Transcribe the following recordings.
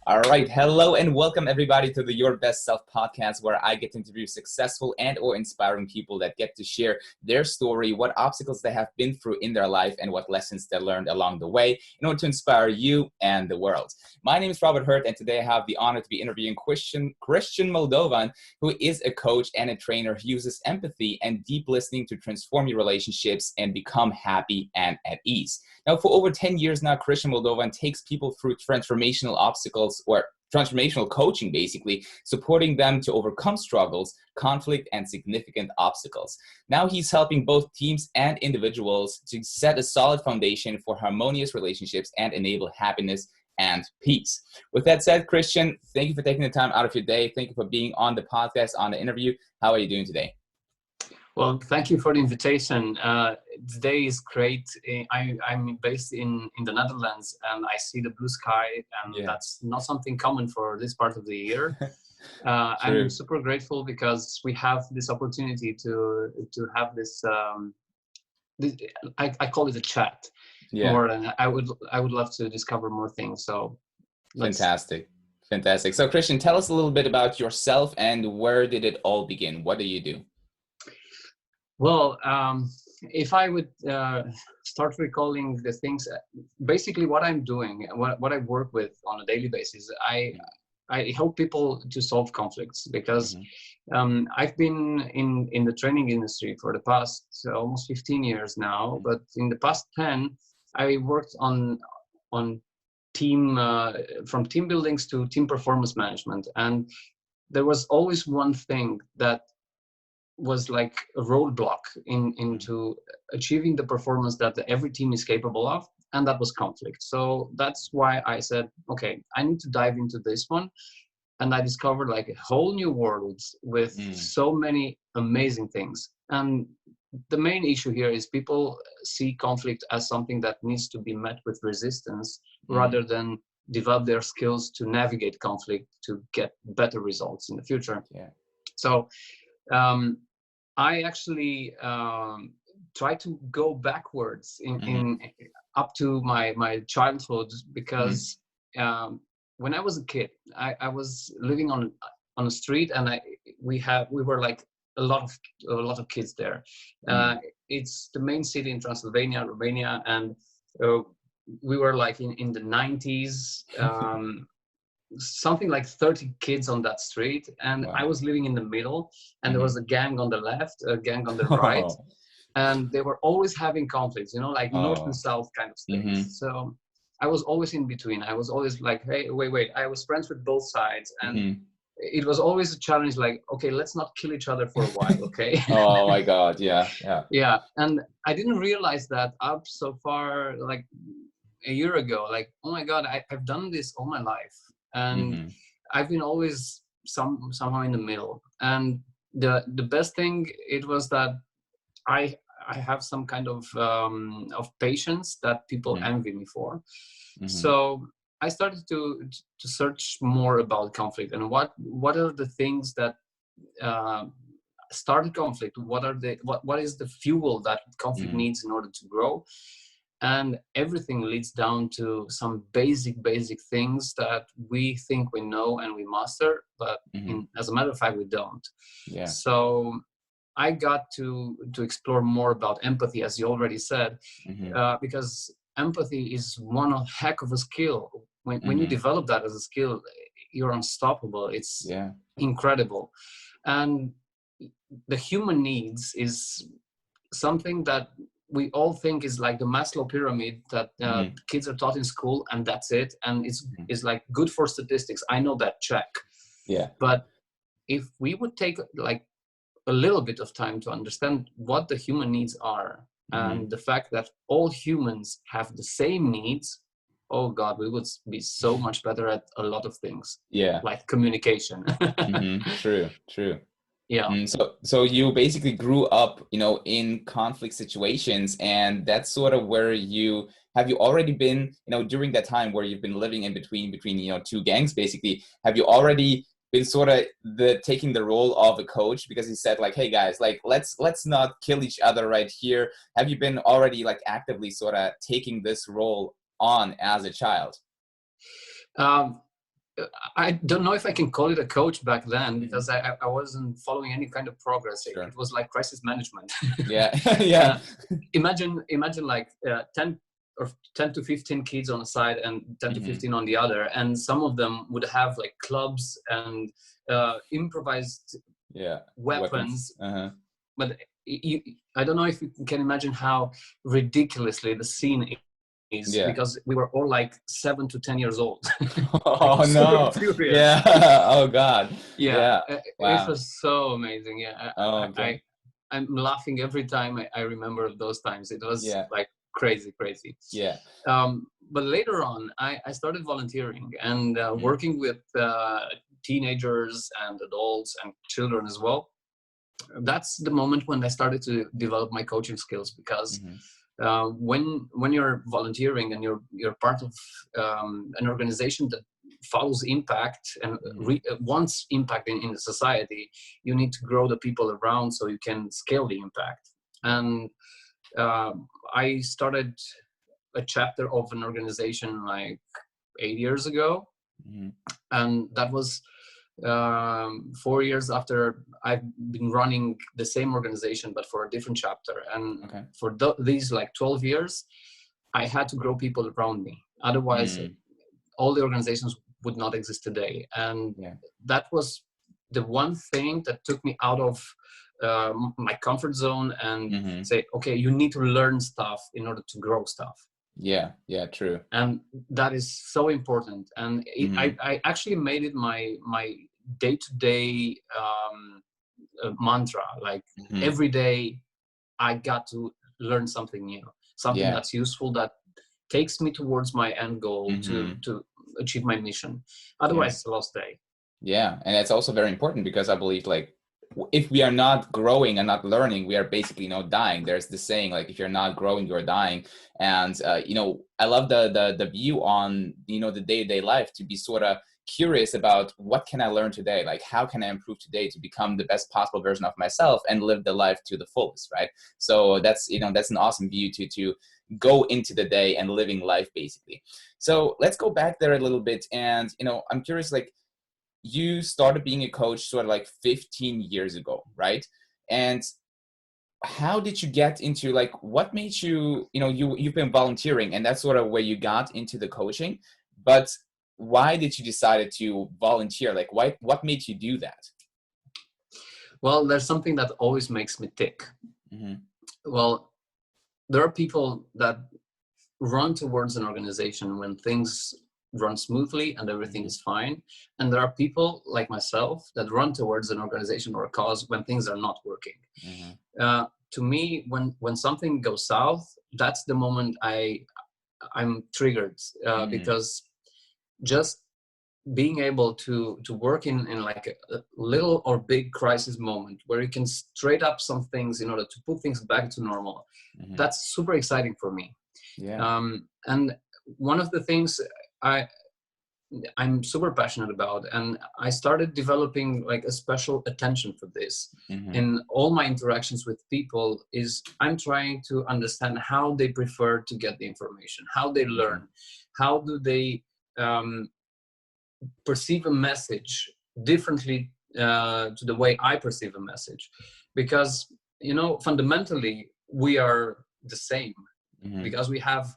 All right. Hello and welcome everybody to the Your Best Self podcast, where I get to interview successful and or inspiring people that get to share their story, what obstacles they have been through in their life, and what lessons they learned along the way in order to inspire you and the world. My name is Herdt, and today I have the honor to be interviewing Cristian Moldovan, who is a coach and a trainer who uses empathy and deep listening to transform your relationships and become happy and at ease. Now, for over 10 years now, Cristian Moldovan takes people through transformational obstacles or transformational coaching, basically, supporting them to overcome struggles, conflict, and significant obstacles. Now he's helping both teams and individuals to set a solid foundation for harmonious relationships and enable happiness and peace. With that said, Cristian, thank you for taking the time out of your day. Thank you for being on the podcast, on the interview. How are you doing today? Well, thank you for the invitation. Today is great. I'm based in the Netherlands, and I see the blue sky, and that's not something common for this part of the year. I'm super grateful because we have this opportunity to have this. I call it a chat. More than I would love to discover more things. So fantastic. So Cristian, tell us a little bit about yourself and where did it all begin? What do you do? Well, if I would start recalling the things, basically what I'm doing, what I work with on a daily basis, I help people to solve conflicts because I've been in the training industry for the past almost 15 years now, but in the past 10, I worked on team, from team buildings to team performance management. And there was always one thing that was like a roadblock into achieving the performance that every team is capable of, and that was conflict. So that's why I said, okay, I need to dive into this one. And I discovered like a whole new world with so many amazing things. And the main issue here is people see conflict as something that needs to be met with resistance rather than develop their skills to navigate conflict to get better results in the future. So I actually try to go backwards in up to my childhood because when I was a kid, I was living on a street, and we were like a lot of kids there. It's the main city in Transylvania, Romania, and we were like in the 90s. Something like 30 kids on that street, and I was living in the middle, and there was a gang on the left, a gang on the right, and they were always having conflicts, like north and south kind of things. So I was always in between. I was always like, hey, wait, I was friends with both sides, and it was always a challenge, like, okay, let's not kill each other for a while, okay? Oh my God, yeah. And I didn't realize that up so far, like a year ago, like, oh my God, I've done this all my life. And I've been always somehow in the middle. And the best thing, it was that I have some kind of patience that people envy me for. So I started to search more about conflict and what are the things that started conflict. What is the fuel that conflict needs in order to grow? And everything leads down to some basic things that we think we know and we master, but as a matter of fact, we don't. So I got to explore more about empathy, as you already said, because empathy is one heck of a skill. When you develop that as a skill, you're unstoppable. It's incredible. And the human needs is something that we all think is like the Maslow pyramid that kids are taught in school, and that's it. And it's like good for statistics. I know that, check. But if we would take like a little bit of time to understand what the human needs are and the fact that all humans have the same needs, oh God, we would be so much better at a lot of things. Like communication. True. Yeah. So you basically grew up, in conflict situations, and that's sort of where have you already been, during that time where you've been living in between, two gangs, basically, have you already been sort of taking the role of a coach? Because he said like, hey guys, like, let's not kill each other right here. Have you been already like actively sort of taking this role on as a child? I don't know if I can call it a coach back then, because I wasn't following any kind of progress. Sure. It was like crisis management. Yeah. Yeah. Imagine like 10 to 15 kids on a side and 10 to 15 on the other, and some of them would have like clubs and improvised weapons. But I don't know if you can imagine how ridiculously the scene is, because we were all like 7 to 10 years old. Oh no! Yeah. Oh God. Yeah. Wow. It was so amazing. Yeah. I'm laughing every time I remember those times. It was like crazy. Yeah. But later on, I started volunteering and working with teenagers and adults and children as well. That's the moment when I started to develop my coaching skills, because when you're volunteering and you're part of an organization that follows impact and wants impact in the society, you need to grow the people around so you can scale the impact. And I started a chapter of an organization like 8 years ago, and that was 4 years after I've been running the same organization but for a different chapter. And for these like 12 years, I had to grow people around me. Otherwise, all the organizations would not exist today. And that was the one thing that took me out of my comfort zone and say, okay, you need to learn stuff in order to grow stuff. Yeah, true. And that is so important. And I actually made it my day-to-day mantra. Like every day I got to learn something new, something that's useful, that takes me towards my end goal to achieve my mission. Otherwise it's a lost day. Yeah. And it's also very important, because I believe like if we are not growing and not learning, we are basically dying. There's the saying, like, if you're not growing, you're dying. And I love the view on the day-to-day life, to be sort of curious about what can I learn today, like how can I improve today to become the best possible version of myself and live the life to the fullest, right? So that's that's an awesome view to go into the day and living life, basically. So let's go back there a little bit. And I'm curious, like, you started being a coach sort of like 15 years ago, right? And how did you get into, like, what made you, you've been volunteering and that's sort of where you got into the coaching, but why did you decide to volunteer? Like, what made you do that? Well, there's something that always makes me tick. Well, there are people that run towards an organization when things run smoothly and everything is fine. And there are people like myself that run towards an organization or a cause when things are not working. To me, when something goes south, that's the moment I'm triggered, because just being able to work in like a little or big crisis moment where you can straight up some things in order to put things back to normal, that's super exciting for me. And one of the things I'm super passionate about, and I started developing like a special attention for this in all my interactions with people, is I'm trying to understand how they prefer to get the information, how they learn, how do they perceive a message differently to the way I perceive a message. Because fundamentally we are the same, because we have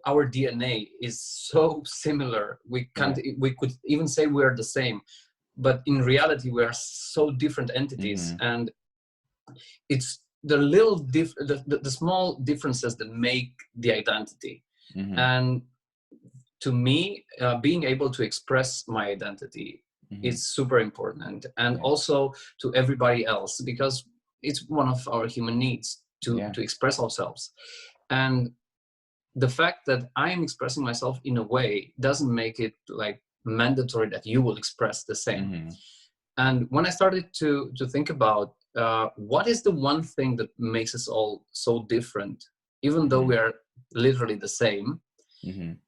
our DNA is so similar. We could even say we are the same, but in reality we are so different entities. And it's the little the small differences that make the identity. And to me, being able to express my identity is super important, and also to everybody else, because it's one of our human needs to express ourselves. And the fact that I am expressing myself in a way doesn't make it like mandatory that you will express the same. And when I started to think about what is the one thing that makes us all so different, even though we are literally the same,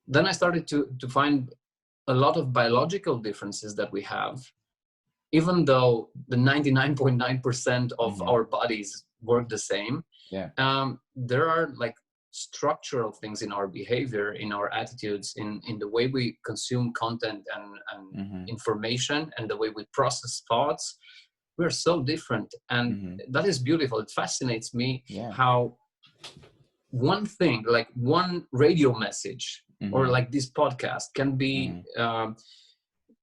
then I started to find a lot of biological differences that we have, even though the 99.9% of our bodies work the same. There are like structural things in our behavior, in our attitudes, in the way we consume content and information, and the way we process thoughts, we're so different. And that is beautiful. It fascinates me how one thing, like one radio message or like this podcast, can be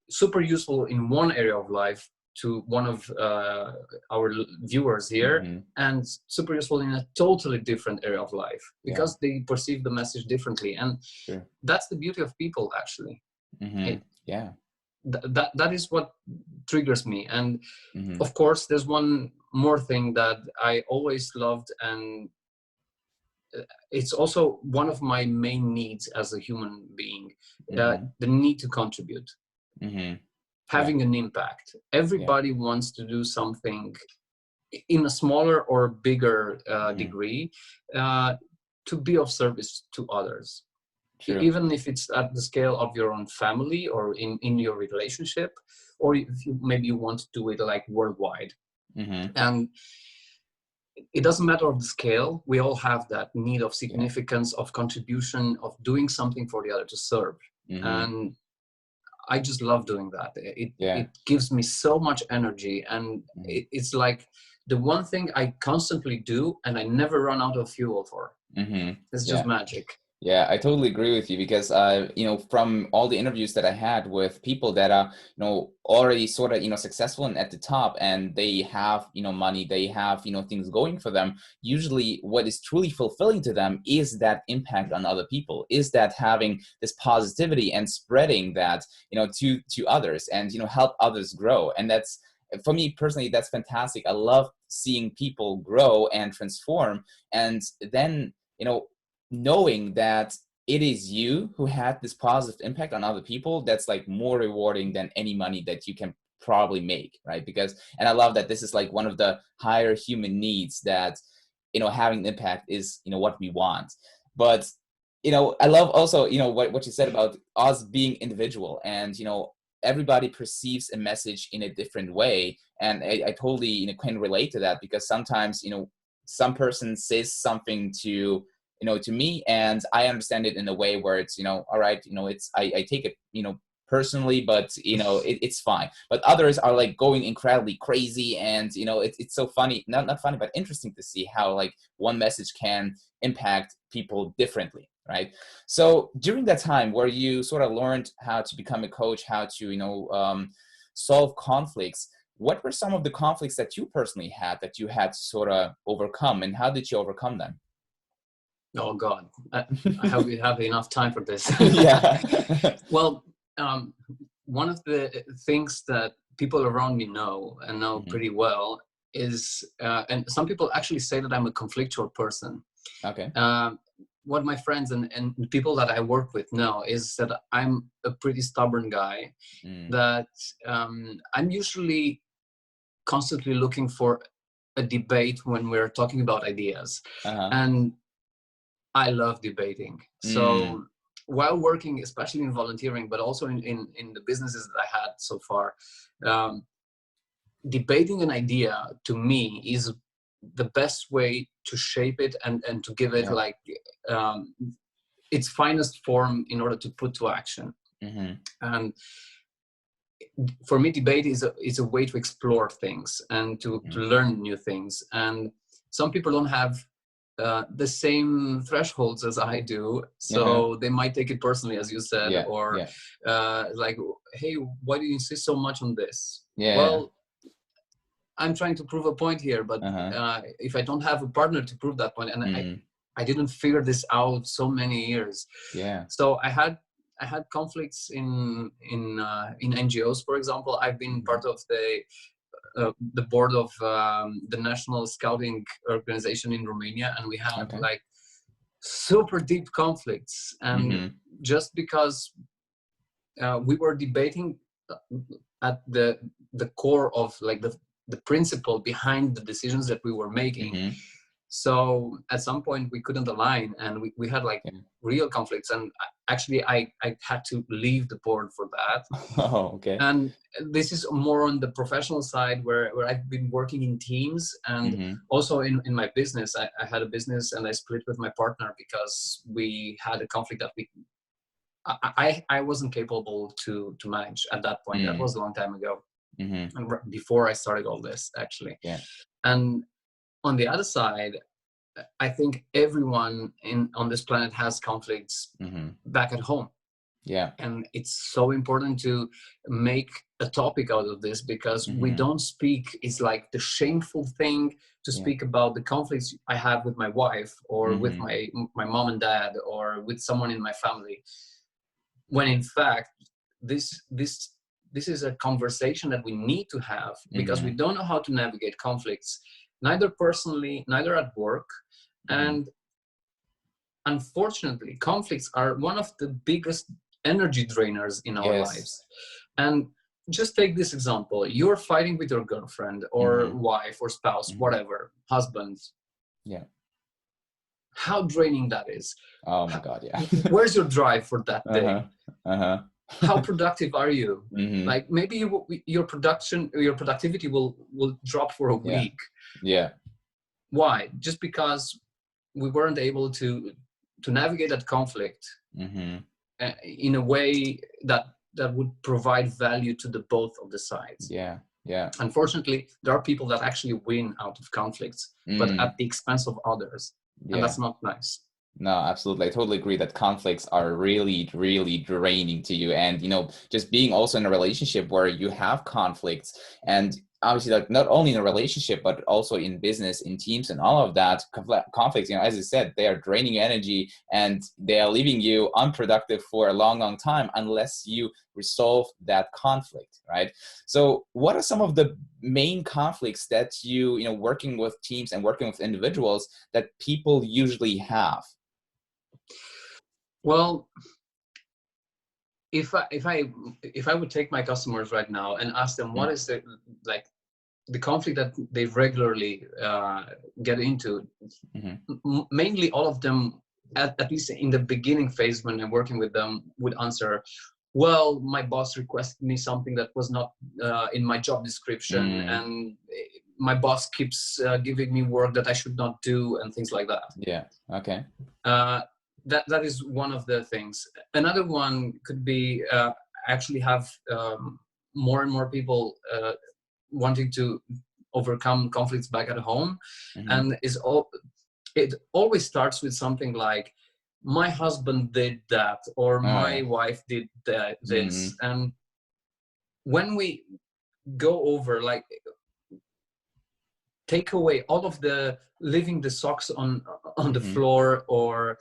super useful in one area of life to one of our viewers here, and super useful in a totally different area of life, because they perceive the message differently. And that's the beauty of people, actually. That is what triggers me. And of course, there's one more thing that I always loved, and it's also one of my main needs as a human being, the need to contribute, having an impact. Everybody wants to do something in a smaller or bigger degree to be of service to others. True. Even if it's at the scale of your own family or in your relationship, or if maybe you want to do it like worldwide. And it doesn't matter of the scale. We all have that need of significance, of contribution, of doing something for the other, to serve. And I just love doing that. It gives me so much energy, and it's like the one thing I constantly do, and I never run out of fuel for. It's just magic. Yeah, I totally agree with you, because from all the interviews that I had with people that are already sort of successful and at the top, and they have money, they have things going for them. Usually, what is truly fulfilling to them is that impact on other people, is that having this positivity and spreading that to others, and help others grow. And that's, for me personally, that's fantastic. I love seeing people grow and transform, and then knowing that it is you who had this positive impact on other people, that's like more rewarding than any money that you can probably make, right? And I love that this is like one of the higher human needs, that having impact is what we want. But I love also what you said about us being individual, and everybody perceives a message in a different way. And I totally can relate to that, because sometimes some person says something to me, and I understand it in a way where it's all right, it's I take it personally, but it's fine. But others are like going incredibly crazy, and it's so funny, not funny, but interesting to see how like one message can impact people differently, right? So during that time where you sort of learned how to become a coach, how to solve conflicts, what were some of the conflicts that you personally had that you had to sort of overcome, and how did you overcome them? Oh God, I hope we have enough time for this. Well, one of the things that people around me know pretty well is, and some people actually say that I'm a conflictual person. Okay. What my friends and people that I work with know is that I'm a pretty stubborn guy, that I'm usually constantly looking for a debate when we're talking about ideas. And I love debating. So while working, especially in volunteering, but also in the businesses that I had so far, debating an idea to me is the best way to shape it and to give it like its finest form in order to put to action. And for me, debate is a way to explore things and to learn new things. And some people don't have the same thresholds as I do, so they might take it personally, as you said, like, hey, why do you insist so much on this? Well, I'm trying to prove a point here, but if I don't have a partner to prove that point, and I didn't figure this out so many years. So I had conflicts in NGOs, for example. I've been part of the board of the National Scouting Organization in Romania, and we had like super deep conflicts, and just because we were debating at the core of like the principle behind the decisions that we were making, So at some point we couldn't align, and we had like Yeah. real conflicts. And actually, I had to leave the board for that. Oh, okay. And this is more on the professional side, where I've been working in teams, and Mm-hmm. also in my business. I had a business, and I split with my partner because we had a conflict that I wasn't capable to manage at that point. That was a long time ago, Mm-hmm. and before I started all this, actually. Yeah. And on the other side, I think everyone on this planet has conflicts Mm-hmm. back at home. Yeah. And it's so important to make a topic out of this, because we Mm-hmm. don't speak. It's like the shameful thing to Yeah. speak about the conflicts I have with my wife, or with Mm-hmm. my mom and dad, or with someone in my family, when in fact this is a conversation that we need to have, because we Mm-hmm. don't know how to navigate conflicts, neither personally, neither at work. Mm-hmm. And unfortunately, conflicts are one of the biggest energy drainers in our Yes. lives. And just take this example: you're fighting with your girlfriend or Mm-hmm. wife or spouse, Mm-hmm. whatever, husband. Yeah. How draining that is. Oh my God. Yeah. Where's your drive for that Uh-huh. day? Uh-huh. How productive are you? Mm-hmm. Like, maybe your productivity will drop for a Yeah. week. Yeah. Why? Just because we weren't able to navigate that conflict Mm-hmm. in a way that would provide value to the both of the sides. Yeah. Yeah. Unfortunately, there are people that actually win out of conflicts, but Mm. at the expense of others, and Yeah. that's not nice. No, absolutely. I totally agree that conflicts are really, really draining to you. And, just being also in a relationship where you have conflicts, and obviously, like, not only in a relationship, but also in business, in teams and all of that, conflicts, as I said, they are draining your energy, and they are leaving you unproductive for a long, long time unless you resolve that conflict, right? So what are some of the main conflicts that working with teams and working with individuals, that people usually have? Well, if I would take my customers right now and ask them what is the conflict that they regularly get into, mainly all of them, at least in the beginning phase when I'm working with them, would answer, well, my boss requested me something that was not in my job description, Mm, and my boss keeps giving me work that I should not do, and things like that. yeah. Okay. That is one of the things. Another one could be actually have more and more people wanting to overcome conflicts back at home, Mm-hmm. and it always starts with something like, my husband did that, or Oh my yeah. wife did Mm-hmm. this. And when we go over, like, take away all of the leaving the socks on the Mm-hmm. floor, or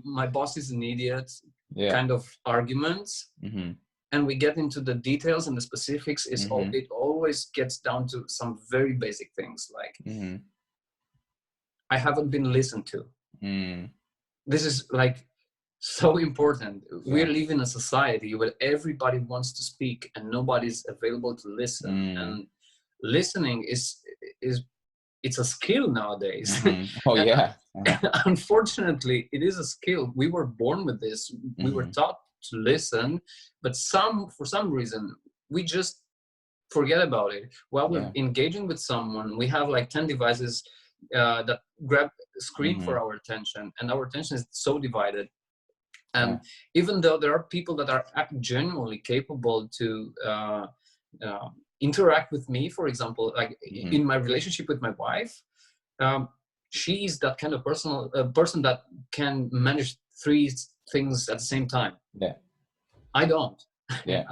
my boss is an idiot Yeah. kind of arguments, Mm-hmm. and we get into the details and the specifics, Mm-hmm. it always gets down to some very basic things like, Mm-hmm. I haven't been listened to. Mm. This is like so important. We Yeah. live in a society where everybody wants to speak and nobody's available to listen. Mm. And listening is it's a skill nowadays. Mm-hmm. Oh yeah. Uh-huh. Unfortunately, it is a skill. We were born with this. We were Mm-hmm. taught to listen, but for some reason, we just forget about it. While we're Yeah. engaging with someone, we have like 10 devices that grab screen Mm-hmm. for our attention, and our attention is so divided. And Yeah. even though there are people that are genuinely capable to interact with me, for example, like Mm-hmm. in my relationship with my wife, she is that kind of person that can manage three things at the same time. Yeah. I don't. Yeah.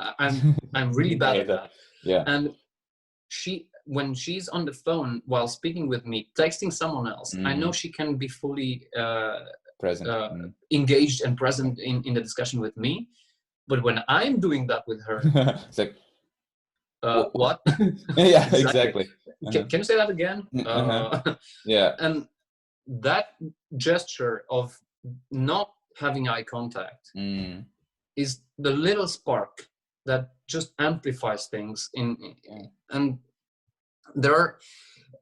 I'm really bad Yeah. at that. Yeah. And when she's on the phone while speaking with me, texting someone else, I know Mm-hmm. she can be fully Present. Mm. engaged and present in the discussion with me. But when I'm doing that with her, It's like, what? yeah, Exactly. exactly. Uh-huh. Can you say that again? Uh-huh. Yeah. And that gesture of not having eye contact Mm. is the little spark that just amplifies things Yeah. and there are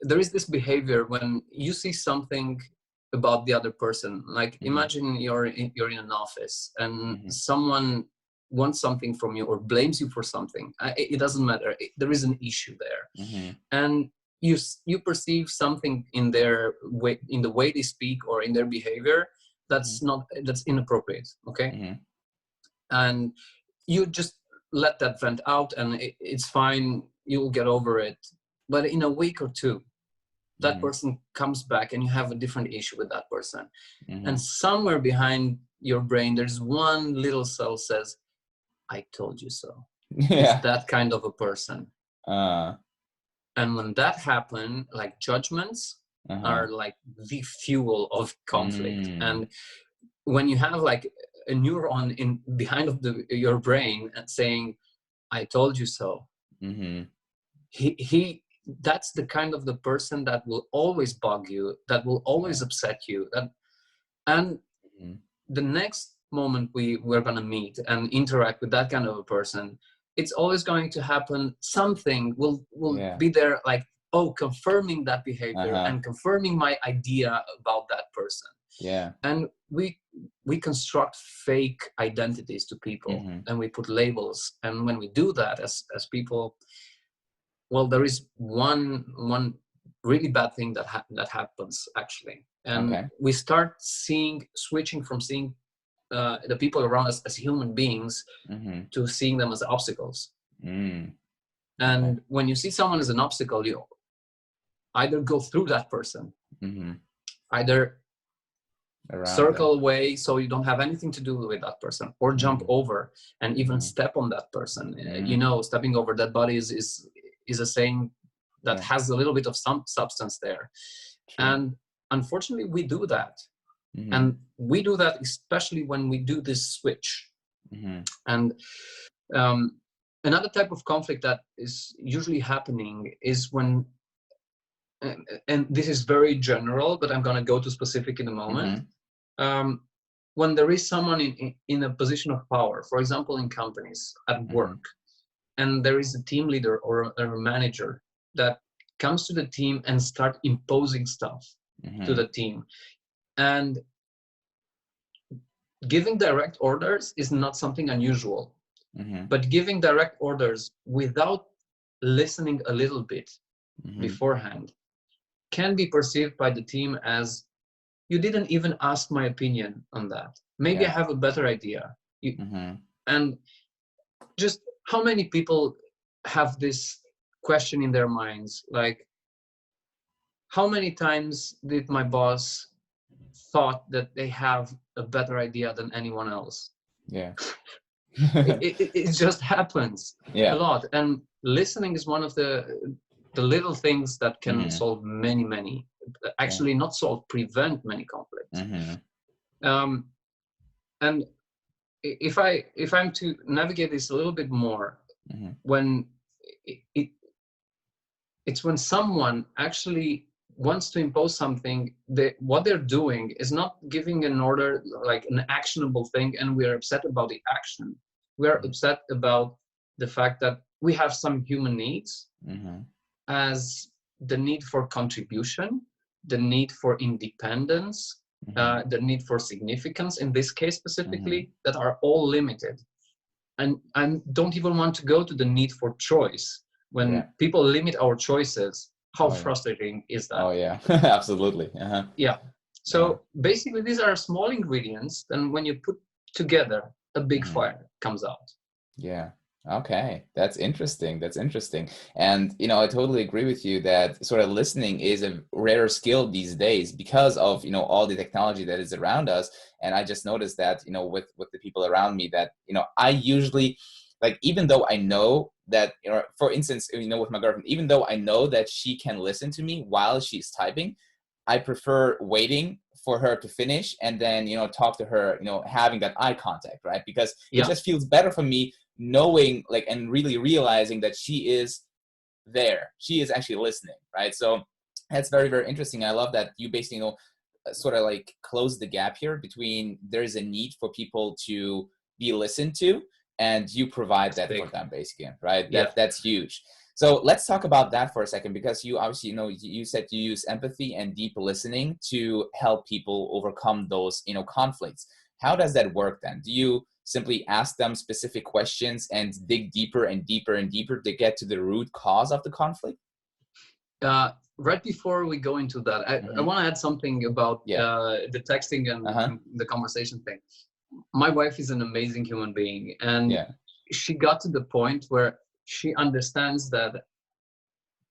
there is this behavior when you see something about the other person. Like imagine you're in an office and someone wants something from you or blames you for something. It doesn't matter. There is an issue there, and you perceive something in their way, in the way they speak or in their behavior that's inappropriate. Okay, and you just let that vent out, and it's fine. You'll get over it. But in a week or two, that person comes back and you have a different issue with that person. And somewhere behind your brain, there's one little cell says, I told you so. It's that kind of a person. And when that happens, like judgments are like the fuel of conflict. And when you have like a neuron in behind of your brain and saying, I told you so, he that's the kind of the person that will always bug you, that will always upset you. And the next moment we're going to meet and interact with that kind of a person, it's always going to happen. Something will be there, like, confirming that behavior and confirming my idea about that person. And we construct fake identities to people, and we put labels. And when we do that as people, well, there is one really bad thing that happens actually. And we start switching from seeing the people around us as human beings to seeing them as obstacles. And when you see someone as an obstacle, you either go through that person, either circle away so you don't have anything to do with that person, or jump over and even step on that person. Stepping over that body is a saying that has a little bit of some substance there. And unfortunately we do that. And we do that especially when we do this switch. And another type of conflict that is usually happening is when, and this is very general, but I'm going to go to specific in a moment, when there is someone in a position of power, for example in companies, at work, and there is a team leader or a manager that comes to the team and start imposing stuff to the team. And giving direct orders is not something unusual, but giving direct orders without listening a little bit beforehand can be perceived by the team as, you didn't even ask my opinion on that. Maybe I have a better idea. And just how many people have this question in their minds? Like, how many times did my boss thought that they have a better idea than anyone else? It just happens a lot. And listening is one of the little things that can solve many, actually not solve, prevent many conflicts. And if I'm to navigate this a little bit more, when it's when someone actually wants to impose something, what they're doing is not giving an order, like an actionable thing, and we're upset about the action. We're upset about the fact that we have some human needs, as the need for contribution, the need for independence, the need for significance, in this case specifically, that are all limited. And I don't even want to go to the need for choice. When people limit our choices, how frustrating is that? Absolutely. So basically these are small ingredients, and when you put together, a big fire comes out. Okay, that's interesting. And I totally agree with you that sort of listening is a rare skill these days because of all the technology that is around us. And I just noticed that with the people around me that I usually, like, even though I know that for instance with my girlfriend, even though I know that she can listen to me while she's typing, I prefer waiting for her to finish and then talk to her, having that eye contact, right? Because it just feels better for me knowing, like, and really realizing that she is there, she is actually listening, right? So that's very, very interesting. I love that you basically sort of like close the gap here between there's a need for people to be listened to and you provide that for them, basically, right? That's huge. So let's talk about that for a second, because you obviously, you said you use empathy and deep listening to help people overcome those, conflicts. How does that work then? Do you simply ask them specific questions and dig deeper and deeper and deeper to get to the root cause of the conflict? Right before we go into that, I want to add something about the texting and the conversation thing. My wife is an amazing human being, and she got to the point where she understands that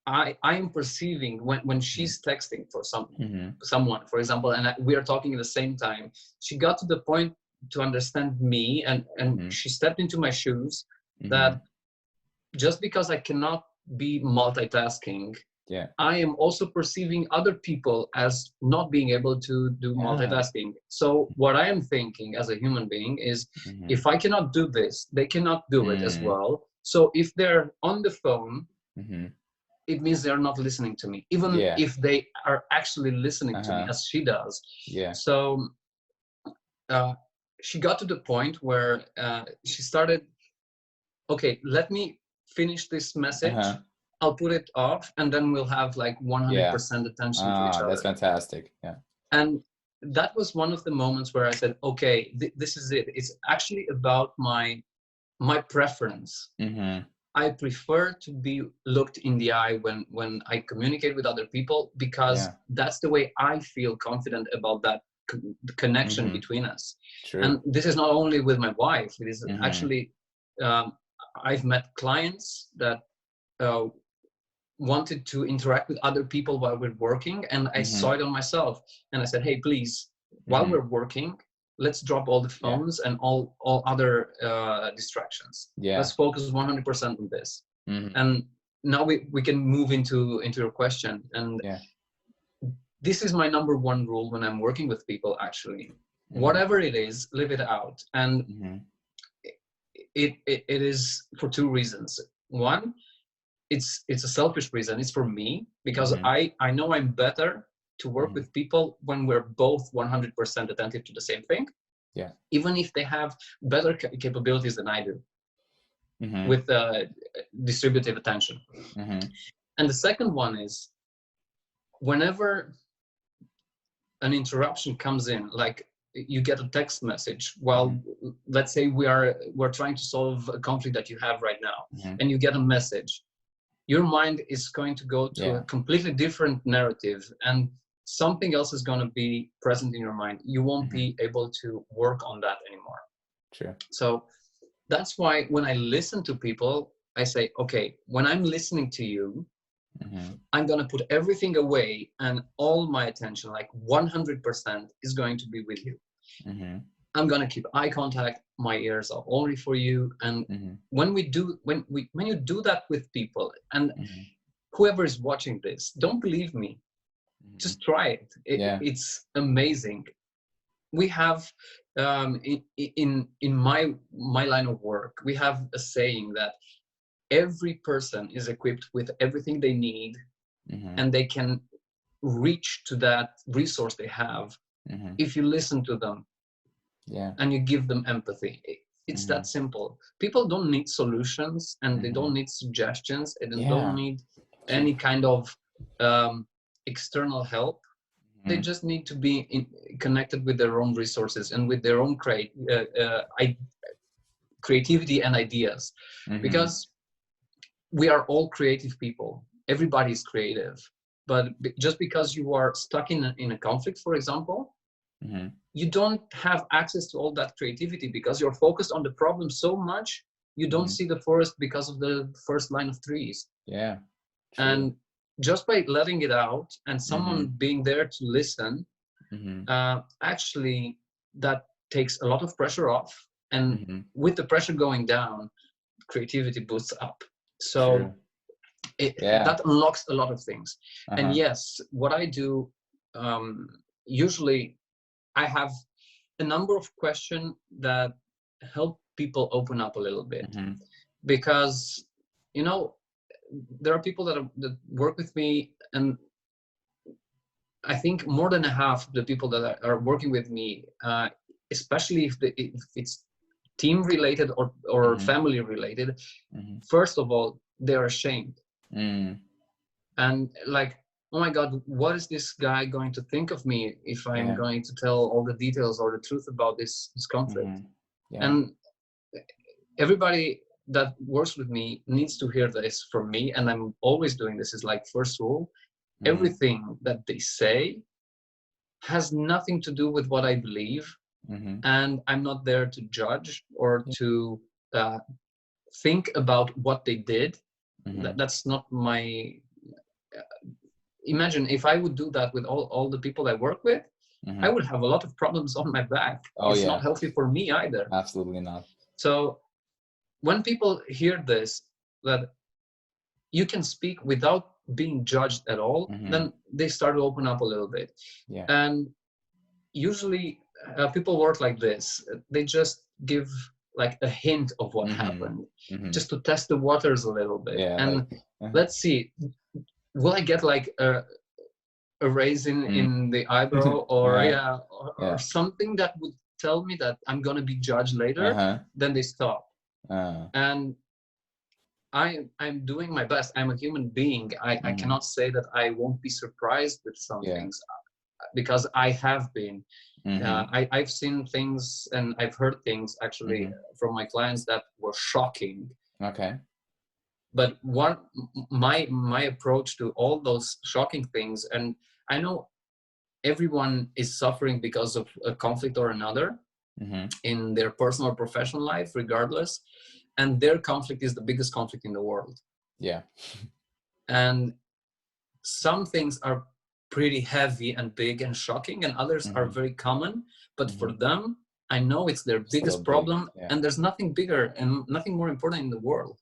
I am perceiving when she's texting for someone, for example, and we are talking at the same time. She got to the point to understand me, and she stepped into my shoes, that just because I cannot be multitasking, I am also perceiving other people as not being able to do multitasking. So what I am thinking as a human being is, if I cannot do this, they cannot do it as well. So if they're on the phone, it means they're not listening to me, even if they are actually listening to me as she does. So she got to the point where she started, okay, let me finish this message. I'll put it off, and then we'll have like 100% attention to each other. That's fantastic. And that was one of the moments where I said, okay, this is it. It's actually about my preference. I prefer to be looked in the eye when I communicate with other people, because that's the way I feel confident about that connection between us. True. And this is not only with my wife. It is actually, I've met clients that wanted to interact with other people while we're working, and I saw it on myself, and I said, hey, please, while we're working, let's drop all the phones and all other distractions. Let's focus 100% on this. And now we can move into your question. And this is my number one rule when I'm working with people, actually. Whatever it is, live it out. And it is for two reasons. One, it's a selfish reason. It's for me, because I know I'm better to work with people when we're both 100% attentive to the same thing. Even if they have better capabilities than I do with distributive attention. And the second one is, whenever an interruption comes in, like you get a text message while, let's say we're trying to solve a conflict that you have right now, and you get a message, your mind is going to go to a completely different narrative, and something else is going to be present in your mind. You won't be able to work on that anymore. True. So that's why when I listen to people, I say, okay, when I'm listening to you, I'm going to put everything away, and all my attention, like 100%, is going to be with you. I'm going to keep eye contact. My ears are only for you. And when you do that with people, and whoever is watching this, don't believe me, just try it. It's amazing. We have in my line of work, we have a saying that every person is equipped with everything they need, and they can reach to that resource they have if you listen to them and you give them empathy. It's that simple. People don't need solutions, and they don't need suggestions, and they don't need any kind of external help. They just need to be connected with their own resources and with their own creativity and ideas, because we are all creative people. Everybody is creative, but just because you are stuck in a conflict, for example, you don't have access to all that creativity, because you're focused on the problem so much, you don't see the forest because of the first line of trees. True. And just by letting it out and someone being there to listen, actually that takes a lot of pressure off. And with the pressure going down, creativity boosts up. So that unlocks a lot of things. And yes, what I do, usually I have a number of questions that help people open up a little bit, because, you know, there are people that work with me, and I think more than half of the people that are working with me, especially if it's team related or family related, first of all, they're ashamed. Mm. And like, oh my God, what is this guy going to think of me if I'm Yeah. going to tell all the details or the truth about this conflict? Yeah. And everybody that works with me needs to hear this from me. And I'm always doing this. Is like, first rule, everything that they say has nothing to do with what I believe. And I'm not there to judge or to think about what they did. That's not my... Imagine if I would do that with all the people I work with, I would have a lot of problems on my back. Oh, it's yeah. not healthy for me either. Absolutely not. So when people hear this, that you can speak without being judged at all, then they start to open up a little bit. Yeah. And usually people work like this. They just give like a hint of what happened, just to test the waters a little bit. Yeah, and like, let's see, will I get like a raise in the eyebrow, or or something that would tell me that I'm gonna be judged later. Then they stop. And I'm doing my best. I'm a human being. I cannot say that I won't be surprised with some things, because I have been. I've seen things and I've heard things actually from my clients that were shocking. Okay. But my approach to all those shocking things, and I know everyone is suffering because of a conflict or another in their personal or professional life, regardless. And their conflict is the biggest conflict in the world. Yeah. And some things are pretty heavy and big and shocking, and others are very common. But for them, I know it's their biggest problem, and there's nothing bigger and nothing more important in the world.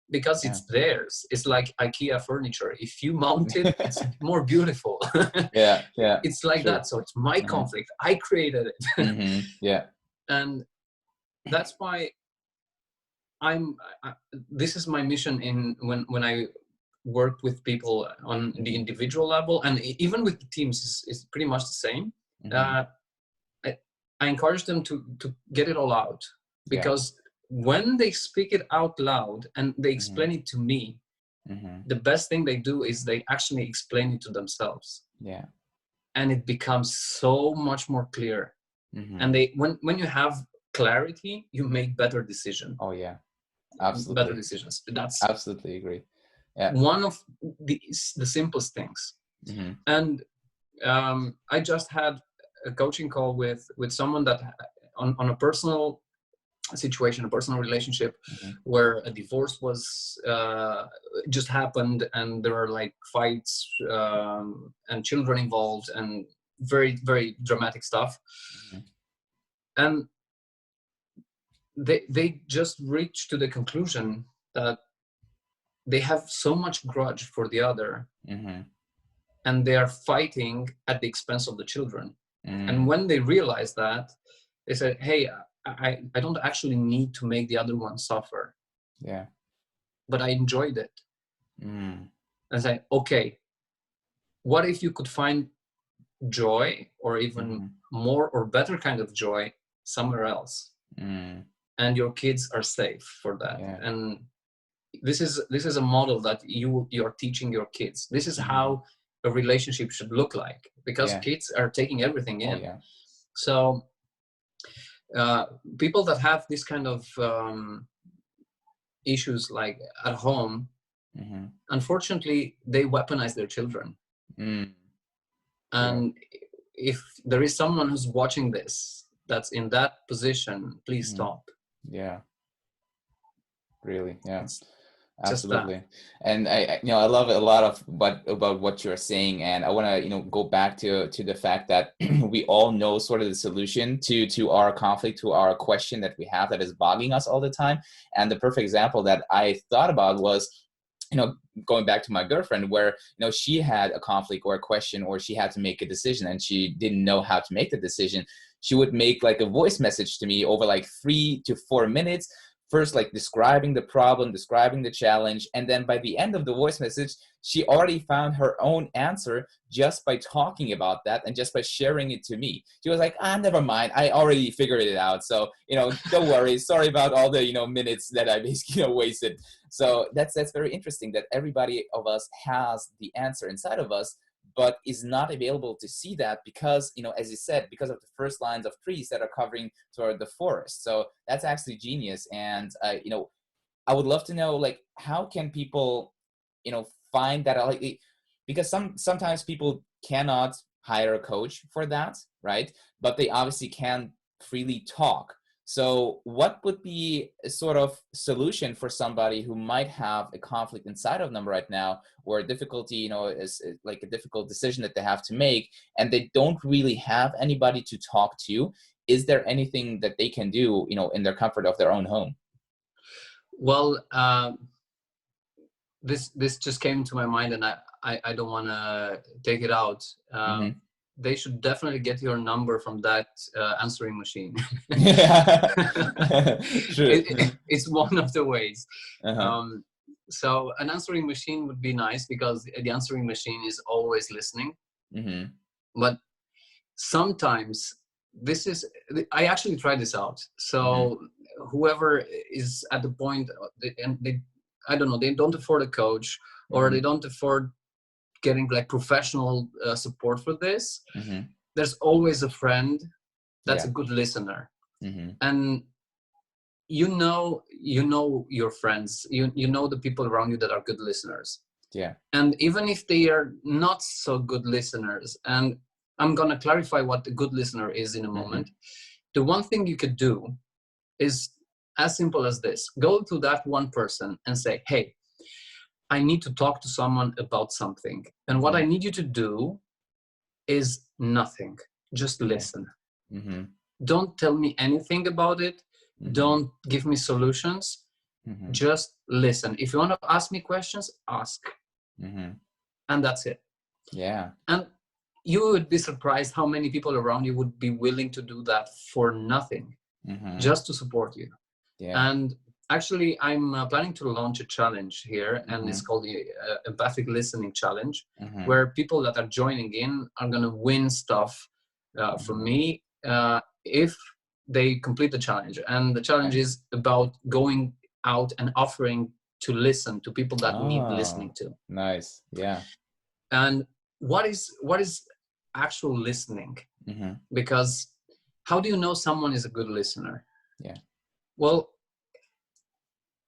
Because it's theirs. It's like IKEA furniture. If you mount it, it's more beautiful. It's like that. So it's my conflict. I created it. And that's why this is my mission when I work with people on the individual level, and even with the teams is pretty much the same. I encourage them to get it all out, because when they speak it out loud and they explain it to me, the best thing they do is they actually explain it to themselves. And it becomes so much more clear. And when you have clarity, you make better decisions. Oh yeah, absolutely. Better decisions. That's absolutely agree. One of the simplest things. And I just had a coaching call with someone that on a personal situation, a personal relationship, where a divorce was just happened, and there are like fights and children involved, and very, very dramatic stuff. And they just reached to the conclusion that they have so much grudge for the other, and they are fighting at the expense of the children. And when they realized that, they said, hey, I don't actually need to make the other one suffer. But I enjoyed it. And I say, okay, what if you could find joy, or even more or better kind of joy, somewhere else? And your kids are safe for that. And this is a model that you're teaching your kids. This is how a relationship should look like, because kids are taking everything in. So people that have this kind of issues, like at home, unfortunately, they weaponize their children. And if there is someone who's watching this that's in that position, please stop. Really. Absolutely. And I love a lot of about what you're saying, and I want to go back to the fact that we all know sort of the solution to our conflict, to our question that we have that is bogging us all the time. And the perfect example that I thought about was going back to my girlfriend, where she had a conflict or a question, or she had to make a decision and she didn't know how to make the decision. She would make like a voice message to me over like 3 to 4 minutes, first like describing the problem, describing the challenge, and then by the end of the voice message, she already found her own answer just by talking about that and just by sharing it to me. She was like, never mind, I already figured it out. So, don't worry. Sorry about all the, minutes that I basically wasted. So that's very interesting that everybody of us has the answer inside of us, but is not available to see that because, as you said, because of the first lines of trees that are covering toward the forest. So that's actually genius. And, I would love to know, like, how can people, find that, like, because sometimes people cannot hire a coach for that, right? But they obviously can freely talk. So what would be a sort of solution for somebody who might have a conflict inside of them right now, or a difficulty, is like a difficult decision that they have to make, and they don't really have anybody to talk to? Is there anything that they can do, in their comfort of their own home? Well, this just came to my mind, and I don't want to take it out. They should definitely get your number from that answering machine. Yeah. True. It's one of the ways. So an answering machine would be nice because the answering machine is always listening. But sometimes I actually tried this out. So whoever is at the point, and I don't know, they don't afford a coach, or they don't afford getting like professional support for this. There's always a friend that's a good listener. And you know your friends, you know the people around you that are good listeners. And even if they are not so good listeners, and I'm going to clarify what a good listener is in a moment, the one thing you could do is as simple as this. Go to that one person and say, hey, I need to talk to someone about something. And what I need you to do is nothing. Just listen. Don't tell me anything about it. Don't give me solutions. Just listen. If you want to ask me questions, ask. And that's it. And you would be surprised how many people around you would be willing to do that for nothing, just to support you. And actually, I'm planning to launch a challenge here, and it's called the Empathic Listening Challenge, where people that are joining in are going to win stuff from me if they complete the challenge. And the challenge is about going out and offering to listen to people that need listening to. Nice. Yeah. And what is actual listening? Because how do you know someone is a good listener? Well,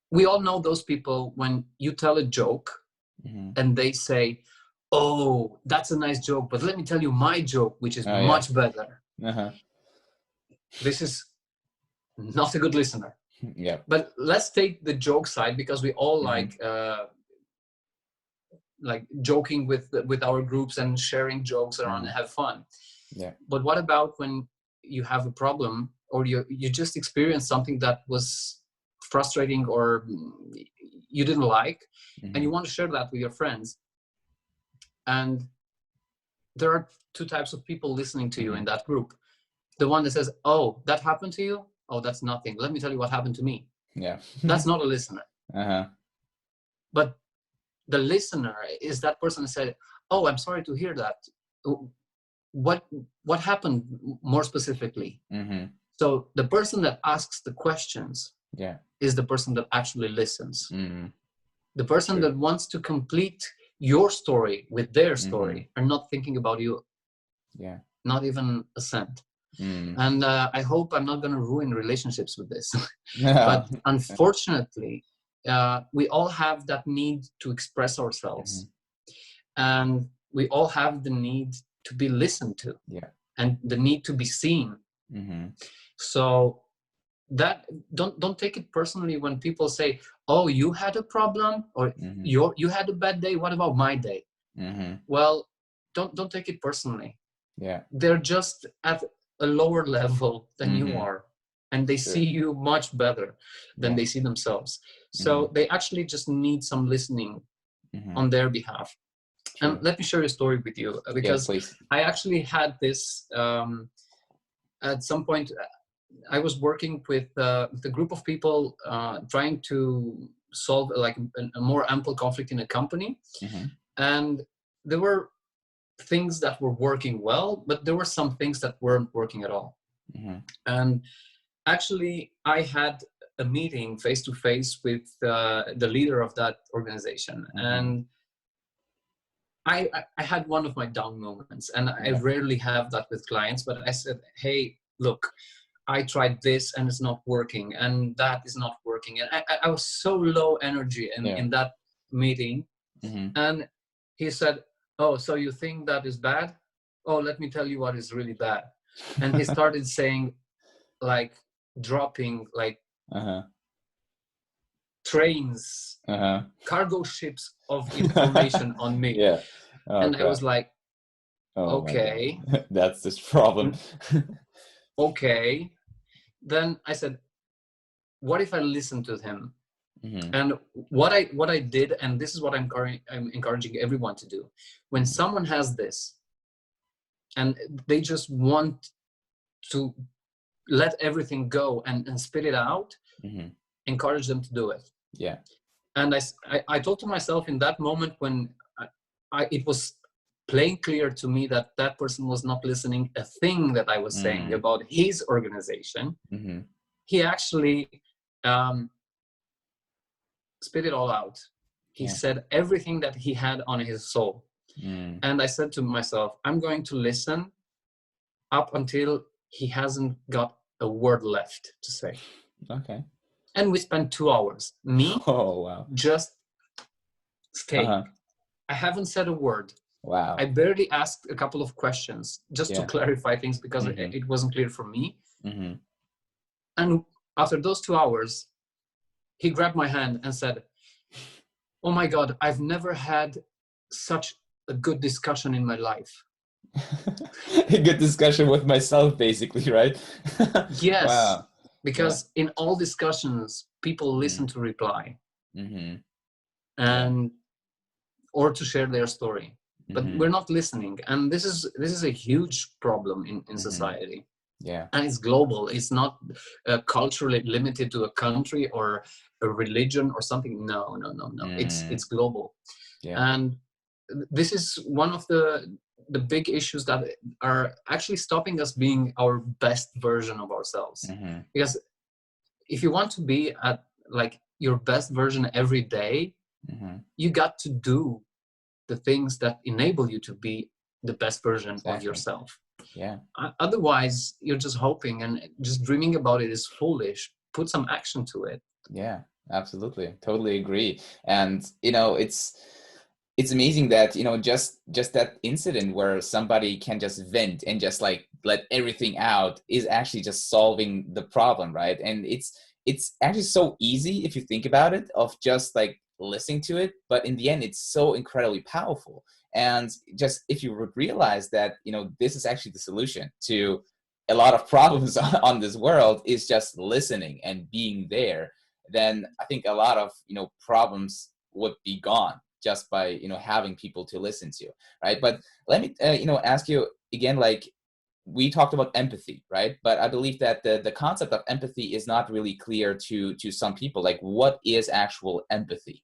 we all know those people when you tell a joke and they say, oh, that's a nice joke, but let me tell you my joke, which is much better. This is not a good listener. But let's take the joke side, because we all like joking with our groups and sharing jokes around and have fun. But what about when you have a problem, or you just experienced something that was frustrating or you didn't like, and you want to share that with your friends? And there are two types of people listening to you in that group. The one that says, oh, that happened to you? Oh, that's nothing. Let me tell you what happened to me. That's not a listener. But the listener is that person that said, oh, I'm sorry to hear that. What happened more specifically? So the person that asks the questions is the person that actually listens. The person that wants to complete your story with their story are not thinking about you. Not even a cent. And I hope I'm not going to ruin relationships with this. But unfortunately, we all have that need to express ourselves. And we all have the need to be listened to. And the need to be seen. So that don't take it personally when people say, oh, you had a problem, or you had a bad day, what about my day? Well, don't take it personally. They're just at a lower level than you are, and they see you much better than they see themselves. So they actually just need some listening on their behalf. And let me share a story with you, because I actually had this at some point. I was working with a group of people trying to solve like a more ample conflict in a company. Mm-hmm. And there were things that were working well, but there were some things that weren't working at all. Mm-hmm. And actually, I had a meeting face to face with the leader of that organization. Mm-hmm. And I had one of my down moments, and I Yeah. rarely have that with clients, but I said, hey, look, I tried this and it's not working, and that is not working. And I was so low energy Yeah. in that meeting. Mm-hmm. And he said, oh, so you think that is bad? Oh, let me tell you what is really bad. And he started saying, like, dropping like Uh-huh. trains, Uh-huh. cargo ships of information on me. Yeah. Oh, And I crap. was like, Oh my okay, God. That's this problem. okay. Then I said, what if I listen to him? Mm-hmm. And what I did, and this is what I'm encouraging everyone to do, when Mm-hmm. someone has this and they just want to let everything go and spit it out, Mm-hmm. encourage them to do it. Yeah. And I told to myself in that moment when it was plain clear to me that that person was not listening a thing that I was saying about his organization. Mm-hmm. He actually spit it all out. He Yeah. said everything that he had on his soul. Mm. And I said to myself, I'm going to listen up until he hasn't got a word left to say. Okay. And we spent 2 hours. Me, Oh, wow. just staying. Uh-huh. I haven't said a word. Wow. I barely asked a couple of questions just to Yeah. clarify things because Mm-hmm. it wasn't clear for me. Mm-hmm. And after those 2 hours, he grabbed my hand and said, oh my God, I've never had such a good discussion in my life. A good discussion with myself, basically, right? Yes, Wow. because in all discussions, people listen to reply Mm-hmm. and or to share their story, but Mm-hmm. we're not listening. And this is a huge problem in Mm-hmm. society. Yeah. And it's global. It's not culturally limited to a country or a religion or something. No. It's global. Yeah. And this is one of the big issues that are actually stopping us being our best version of ourselves. Mm-hmm. Because if you want to be at like your best version every day, Mm-hmm. you got to do the things that enable you to be the best version of Exactly. yourself. Yeah. Otherwise, you're just hoping, and just dreaming about it is foolish. Put some action to it. Yeah, absolutely. Totally agree. And, it's amazing that, just that incident where somebody can just vent and just like let everything out is actually just solving the problem, right? And it's actually so easy if you think about it, of just like listening to it, but in the end it's so incredibly powerful. And just if you realize that, this is actually the solution to a lot of problems on this world, is just listening and being there, then I think a lot of, problems would be gone just by, having people to listen to, right? But let me, ask you again, like, we talked about empathy, right? But I believe that the concept of empathy is not really clear to some people. Like, what is actual empathy?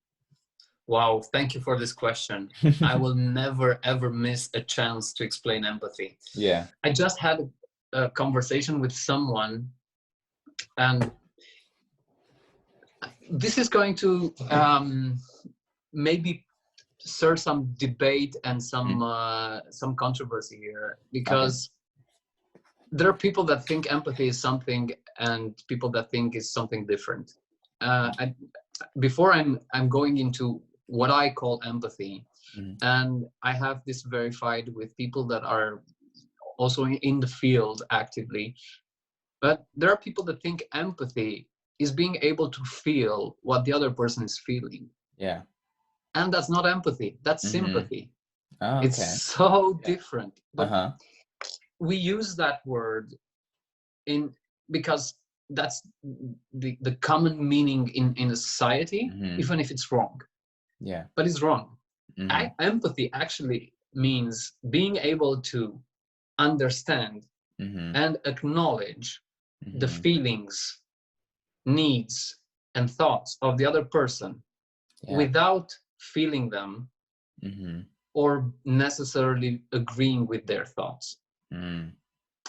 Wow, thank you for this question. I will never ever miss a chance to explain empathy. Yeah. I just had a conversation with someone, and this is going to maybe stir some debate and some controversy here, because there are people that think empathy is something and people that think is something different. Before I'm going into what I call empathy, and I have this verified with people that are also in the field actively, but there are people that think empathy is being able to feel what the other person is feeling. Yeah. And that's not empathy, that's sympathy. Oh, okay. It's so different. But we use that word because that's the common meaning in a society, even if it's wrong. Yeah. But it's wrong. Empathy actually means being able to understand and acknowledge the feelings, needs, and thoughts of the other person without feeling them or necessarily agreeing with their thoughts.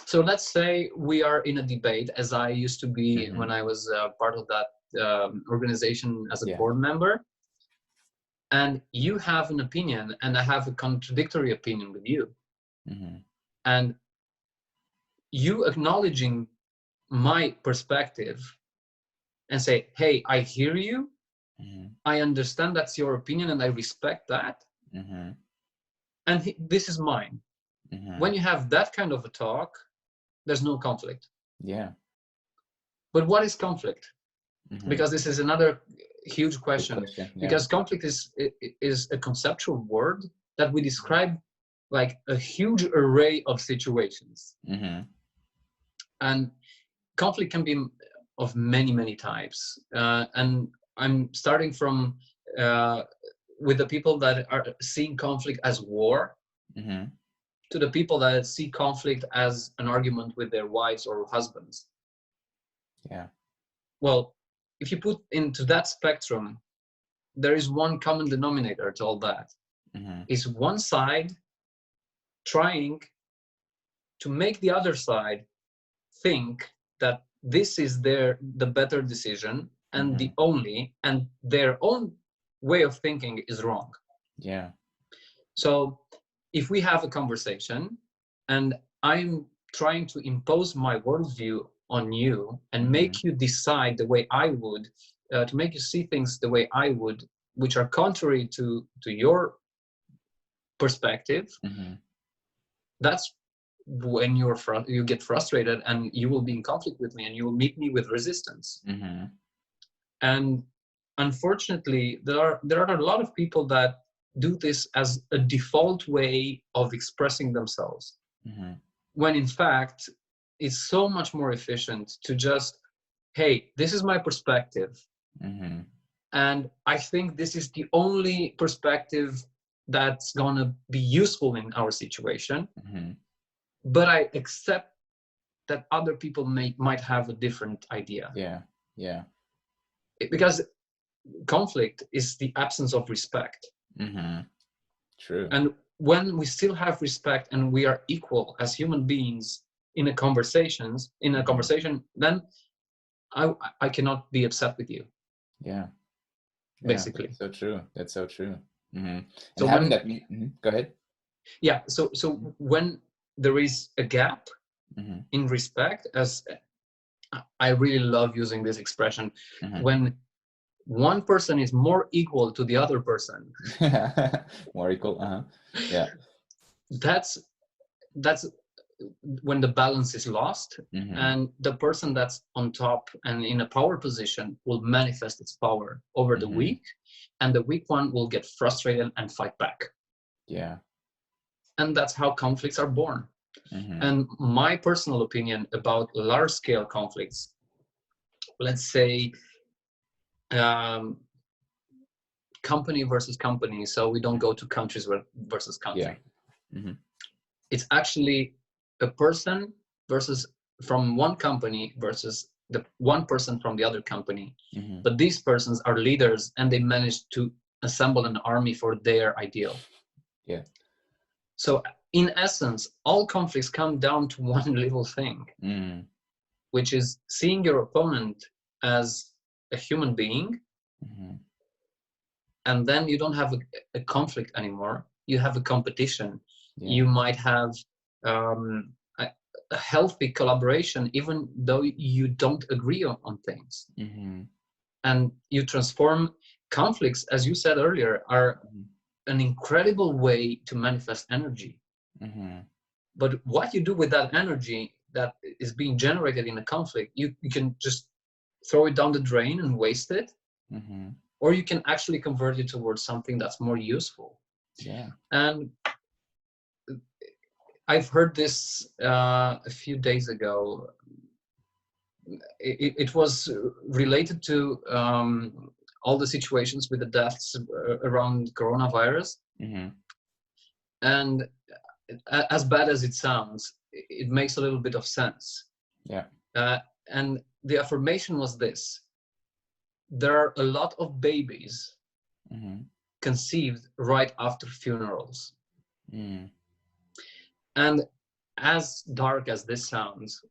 So let's say we are in a debate, as I used to be when I was part of that organization as a board member, and you have an opinion and I have a contradictory opinion with you. And you acknowledging my perspective and say, hey, I hear you, I understand that's your opinion and I respect that, and this is mine. When you have that kind of a talk, there's no conflict. But what is conflict? Because this is another huge question. Because conflict is a conceptual word that we describe like a huge array of situations. And conflict can be of many, many types. And I'm starting from with the people that are seeing conflict as war, to the people that see conflict as an argument with their wives or husbands. Well, if you put into that spectrum, there is one common denominator to all that. Is one side trying to make the other side think that this is the better decision and the only, and their own way of thinking is wrong. So if we have a conversation and I'm trying to impose my worldview on you and make you decide the way I would, to make you see things the way I would, which are contrary to your perspective, that's when you get frustrated and you will be in conflict with me and you will meet me with resistance. And unfortunately, there are a lot of people that do this as a default way of expressing themselves, when in fact it's so much more efficient to just, hey, this is my perspective, and I think this is the only perspective that's gonna be useful in our situation, but I accept that other people might have a different idea. Because conflict is the absence of respect. True. And when we still have respect and we are equal as human beings in a conversation, then I cannot be upset with you. Basically. That's so true. That's so true. And so having that, go ahead. So when there is a gap in respect, as I really love using this expression, when one person is more equal to the other person. More equal, That's when the balance is lost, and the person that's on top and in a power position will manifest its power over the weak, and the weak one will get frustrated and fight back. And that's how conflicts are born. And my personal opinion about large-scale conflicts, let's say company versus company, so we don't go to countries versus country. It's actually a person from one company versus the one person from the other company. But these persons are leaders and they managed to assemble an army for their ideal. So in essence, all conflicts come down to one little thing, which is seeing your opponent as a human being. And then you don't have a conflict anymore. You have a competition. You might have a healthy collaboration, even though you don't agree on things. And you transform conflicts, as you said earlier, are an incredible way to manifest energy. But what you do with that energy that is being generated in a conflict, you can just throw it down the drain and waste it. Or you can actually convert it towards something that's more useful. And I've heard this a few days ago. It was related to all the situations with the deaths around coronavirus. And as bad as it sounds, it makes a little bit of sense. And the affirmation was this: there are a lot of babies conceived right after funerals. And as dark as this sounds,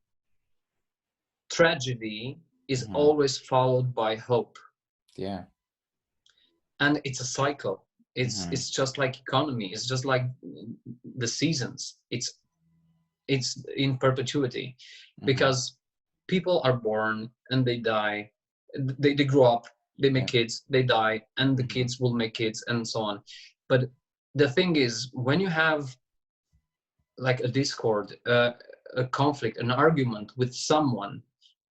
tragedy is always followed by hope. Yeah. And it's a cycle. It's just like economy. It's just like the seasons. It's in perpetuity, because people are born and they die. They grow up, they make kids, they die, and the kids will make kids, and so on. But the thing is, when you have like a discord, a conflict, an argument with someone,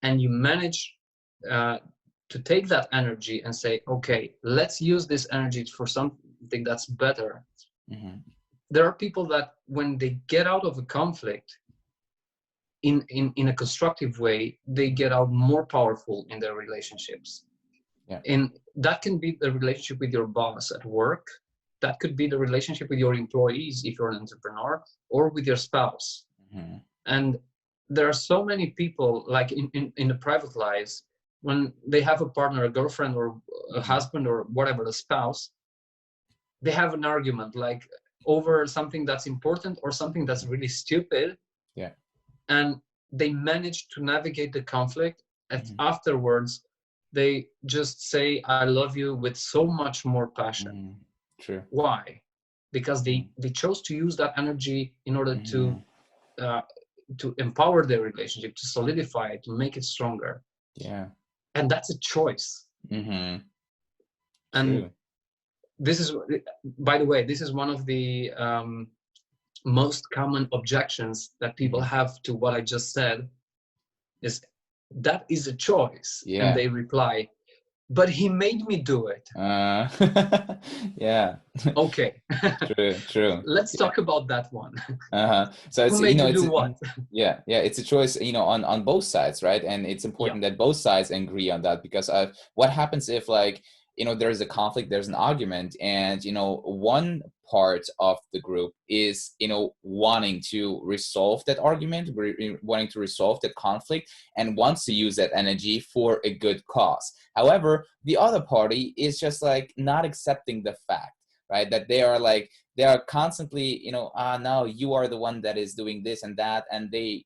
and you manage to take that energy and say, okay, let's use this energy for something that's better. There are people that when they get out of a conflict in a constructive way, they get out more powerful in their relationships. And that can be the relationship with your boss at work. That could be the relationship with your employees if you're an entrepreneur, or with your spouse. And there are so many people, like in the private lives, when they have a partner, a girlfriend, or a husband, or whatever, a spouse, they have an argument like over something that's important or something that's really stupid. And they manage to navigate the conflict, and afterwards they just say I love you with so much more passion. True. Why? Because they chose to use that energy in order to empower their relationship, to solidify it, to make it stronger. And that's a choice. And this is, by the way, this is one of the most common objections that people have to what I just said, is that is a choice. And they reply, but he made me do it. Okay. True. Let's talk about that one. So it's, who made you do what? It's a choice, on both sides, right? And it's important that both sides agree on that, because what happens if, like, there's a conflict, there's an argument, and one part of the group is wanting to resolve that argument, wanting to resolve that conflict, and wants to use that energy for a good cause. However, the other party is just like not accepting the fact, right, that they are constantly no, you are the one that is doing this and that, and they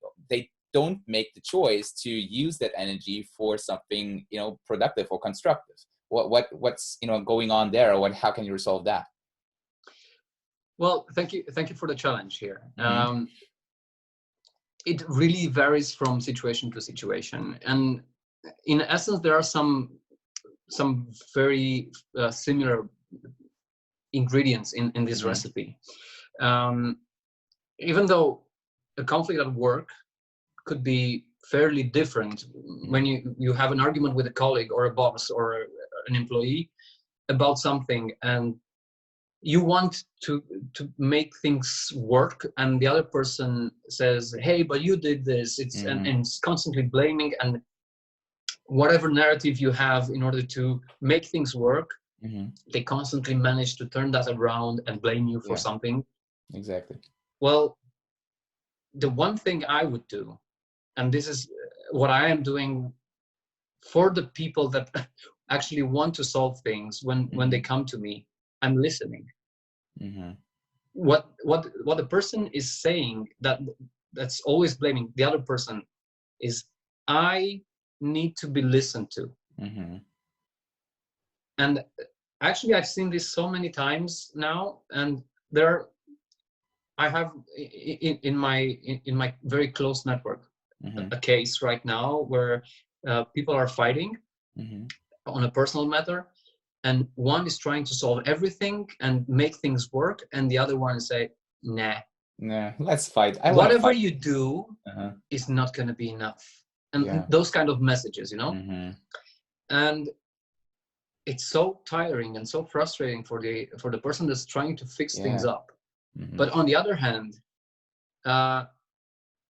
don't make the choice to use that energy for something productive or constructive. What's going on there, or how can you resolve that? Well, thank you for the challenge here. It really varies from situation to situation, and in essence there are some very similar ingredients in this recipe. Even though a conflict at work could be fairly different when you have an argument with a colleague or a boss or an employee about something, and you want to make things work, and the other person says, hey, but you did this. And it's constantly blaming, and whatever narrative you have in order to make things work, they constantly manage to turn that around and blame you for something. Exactly. Well, the one thing I would do, and this is what I am doing for the people that actually want to solve things when they come to me, I'm listening. What the person is saying that's always blaming the other person is, I need to be listened to. And actually I've seen this so many times now, and I have in my very close network a case right now where people are fighting on a personal matter, and one is trying to solve everything and make things work, and the other one is say, nah, let's fight. Whatever you do is not going to be enough, and those kind of messages, and it's so tiring and so frustrating for the person that's trying to fix things up. But on the other hand,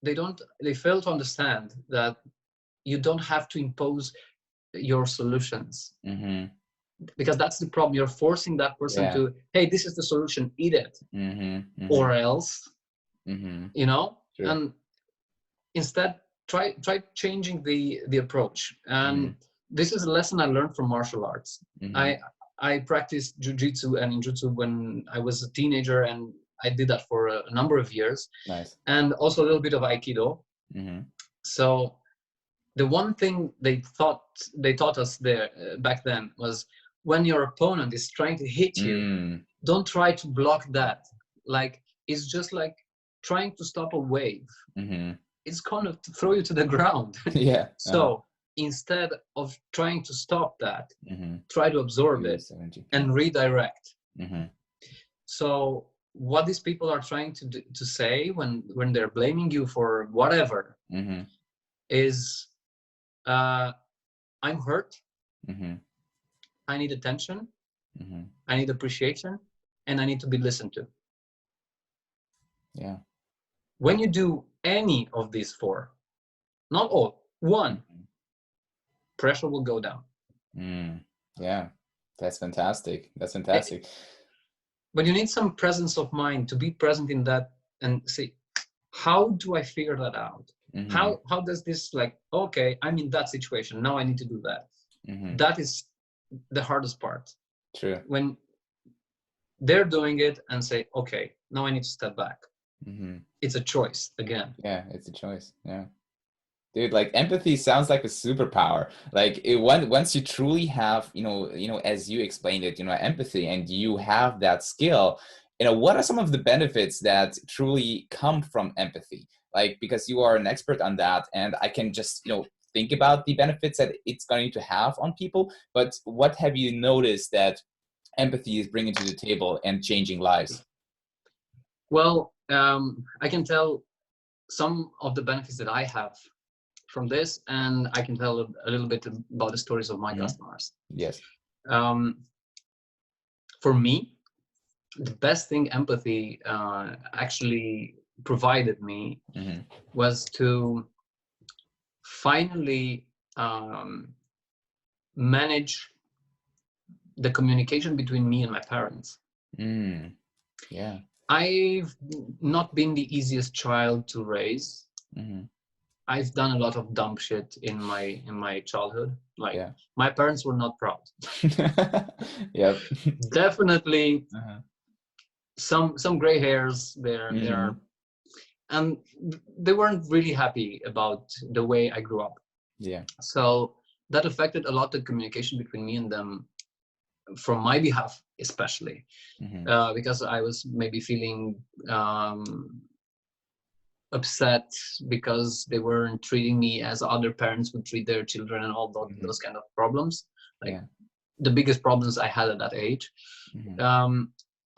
they fail to understand that you don't have to impose your solutions, because that's the problem. You're forcing that person to, hey, this is the solution, eat it, or else, True. and instead try changing the approach. And Mm-hmm. this is a lesson I learned from martial arts. Mm-hmm. I practiced jiu-jitsu and ninjutsu when I was a teenager, and I did that for a number of years, Nice. and also a little bit of aikido. Mm-hmm. So the one thing they taught us there back then was, when your opponent is trying to hit you, Mm. don't try to block that. Like, it's just like trying to stop a wave. Mm-hmm. It's going to throw you to the ground. Yeah. So instead of trying to stop that, Mm-hmm. try to absorb it Release energy. and redirect. Mm-hmm. So what these people are trying to say when they're blaming you for whatever Mm-hmm. is, I'm hurt, Mm-hmm. I need attention, Mm-hmm. I need appreciation, and I need to be listened to. Yeah. When you do any of these four, not all, one, Mm-hmm. pressure will go down. Mm. Yeah. That's fantastic. That's fantastic. But you need some presence of mind to be present in that and say, how do I figure that out? Mm-hmm. How does this, like, okay, I'm in that situation, now I need to do that. Mm-hmm. That is the hardest part. True. When they're doing it and say, okay, now I need to step back. Mm-hmm. It's a choice again. Yeah, it's a choice. Yeah. Dude, like empathy sounds like a superpower. Like once you truly have, as you explained it, empathy, and you have that skill, what are some of the benefits that truly come from empathy? Like, because you are an expert on that, and I can just, think about the benefits that it's going to have on people. But what have you noticed that empathy is bringing to the table and changing lives? Well, I can tell some of the benefits that I have from this, and I can tell a little bit about the stories of my Mm-hmm. customers. Yes. For me, the best thing empathy actually provided me Mm-hmm. was to finally manage the communication between me and my parents. Mm. Yeah. I've not been the easiest child to raise. Mm-hmm. I've done a lot of dumb shit in my childhood. Like, Yeah. my parents were not proud. Yep. Definitely Uh-huh. some gray hairs there. Mm-hmm. There are, and they weren't really happy about the way I grew up. Yeah. So that affected a lot the communication between me and them, from my behalf especially, Mm-hmm. because I was maybe feeling upset because they weren't treating me as other parents would treat their children, and all Mm-hmm. those kind of problems, like Yeah. the biggest problems I had at that age. Mm-hmm.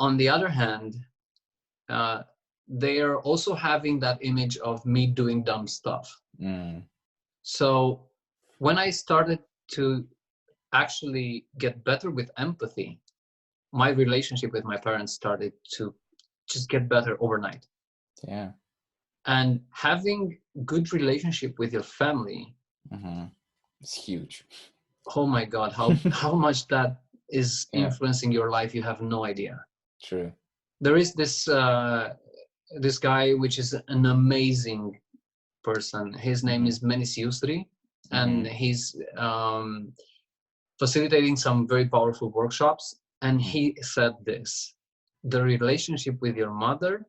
On the other hand, they are also having that image of me doing dumb stuff. Mm. So when I started to actually get better with empathy, my relationship with my parents started to just get better overnight. Yeah. And having good relationship with your family, Mm-hmm. It's huge. oh my God, how much that is Yeah. influencing your life, you have no idea. True. There is this this guy, which is an amazing person. His name is Menis Yusri, and he's facilitating some very powerful workshops. And he said this: the relationship with your mother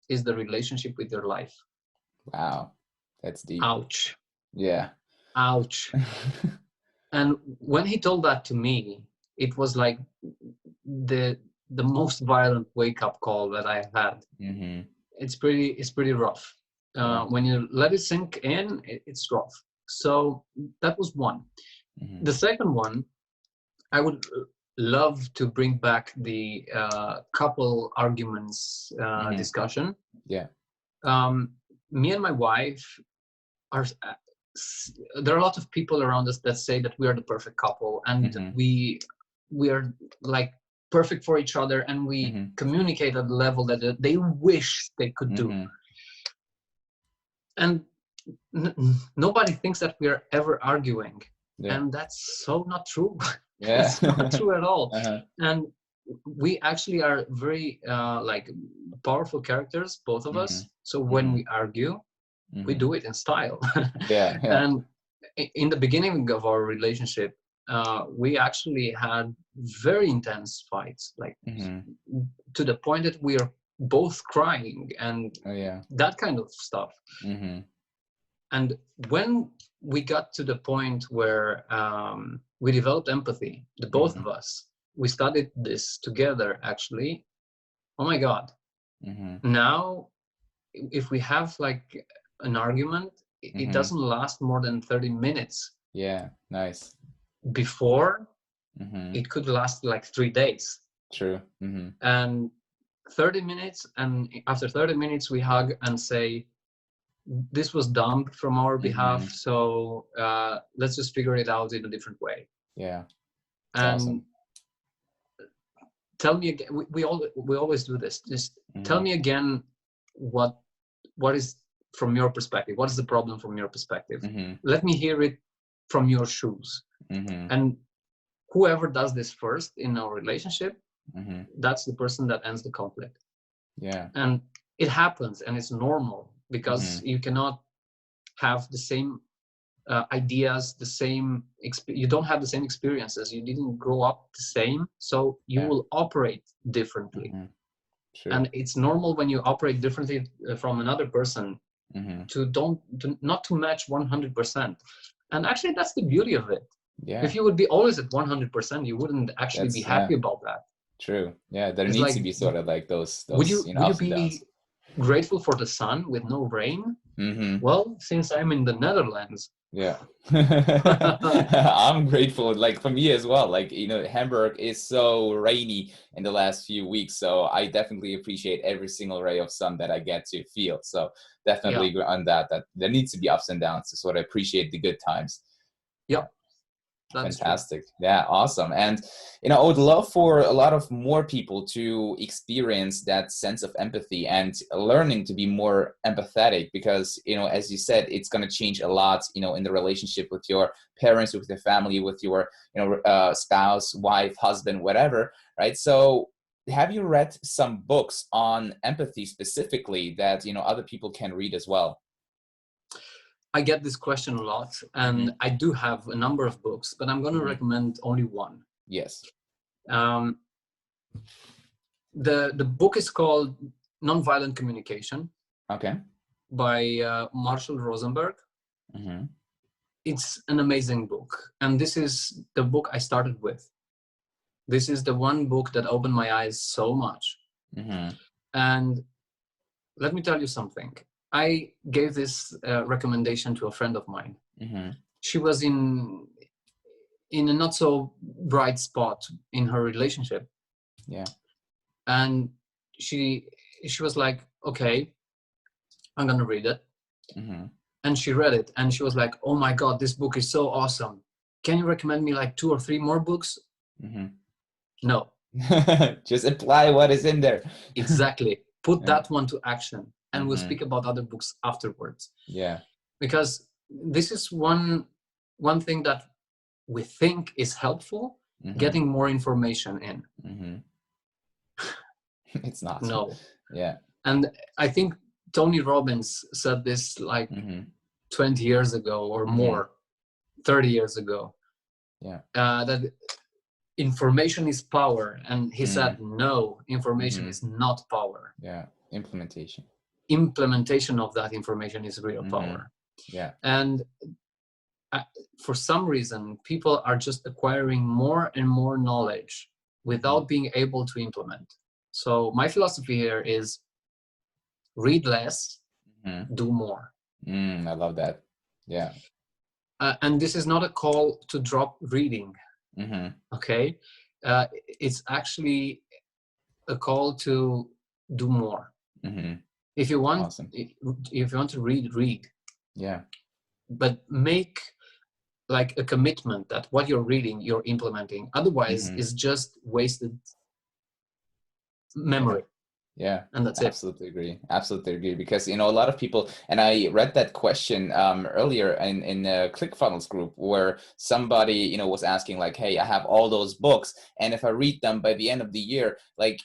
is the relationship with your life. Wow. That's deep. Ouch. Yeah. Ouch. And when he told that to me, it was like the most violent wake-up call that I had. Mm-hmm. It's pretty rough. Yeah. When you let it sink in, it's rough. So that was one. Mm-hmm. The second one, I would love to bring back the couple arguments discussion. Yeah. Me and my wife are, there are a lot of people around us that say that we are the perfect couple, and we are like perfect for each other, and we communicate at the level that they wish they could do. And nobody thinks that we are ever arguing. Yeah. And that's so not true. Yeah. It's not true at all. And we actually are very like powerful characters, both of us. So when we argue, we do it in style. Yeah, yeah. And in the beginning of our relationship, we actually had very intense fights, like to the point that we are both crying and Oh yeah. that kind of stuff. And when we got to the point where we developed empathy, the both of us, we studied this together actually. Oh my God. Now, if we have like an argument, it doesn't last more than 30 minutes. Yeah, nice. Before, it could last like 3 days. True. And 30 minutes, and after 30 minutes, we hug and say, this was dumb from our behalf, so let's just figure it out in a different way. Yeah. And awesome. Tell me again, we always do this. Just tell me again what is from your perspective. What is the problem from your perspective? Let me hear it from your shoes. And whoever does this first in our relationship, that's the person that ends the conflict. Yeah. And it happens, and it's normal, because you cannot have the same ideas, the same you don't have the same experiences, you didn't grow up the same, so you will operate differently. And it's normal when you operate differently from another person to not to match 100%. And actually that's the beauty of it. If you would be always at 100%, you wouldn't actually be happy about that. True. Yeah, there it's needs like, to be sort of like those would you ups be and downs. Grateful for the sun with no rain? Well, since I'm in the Netherlands, yeah. I'm grateful, like for me as well. Like, Hamburg is so rainy in the last few weeks, so I definitely appreciate every single ray of sun that I get to feel. So definitely agree on that there needs to be ups and downs to sort of appreciate the good times. Yeah. That's fantastic. true. Yeah, awesome. And I would love for a lot of more people to experience that sense of empathy and learning to be more empathetic, because as you said, it's going to change a lot in the relationship with your parents, with your family, with your spouse, wife, husband, whatever, right? So have you read some books on empathy specifically that other people can read as well? I get this question a lot, and I do have a number of books, but I'm going to recommend only one. Yes. The book is called Nonviolent Communication. Okay. By Marshall Rosenberg. It's an amazing book, and this is the book I started with. This is the one book that opened my eyes so much. And let me tell you something. I gave this recommendation to a friend of mine. She was in a not so bright spot in her relationship. Yeah. And she was like, okay, I'm gonna read it. And she read it, and she was like, oh my God, this book is so awesome. Can you recommend me like 2 or 3 more books? No. Just apply what is in there. Exactly. Put that one to action, and we'll speak about other books afterwards. Yeah. Because this is one thing that we think is helpful, getting more information in. It's not. No. Yeah. And I think Tony Robbins said this like 20 years ago or more, 30 years ago. Yeah. That information is power. And he said, no, information is not power. Yeah. Implementation of that information is real power. Yeah. And for some reason, people are just acquiring more and more knowledge without being able to implement. So my philosophy here is read less, do more. I love that. Yeah. And this is not a call to drop reading. Okay. It's actually a call to do more. If you want, awesome. if you want to read. Yeah. But make like a commitment that what you're reading, you're implementing. Otherwise, it's just wasted memory. Yeah, and that's absolutely agree. Absolutely agree. Because a lot of people, and I read that question earlier in a ClickFunnels group where somebody was asking like, hey, I have all those books, and if I read them by the end of the year, like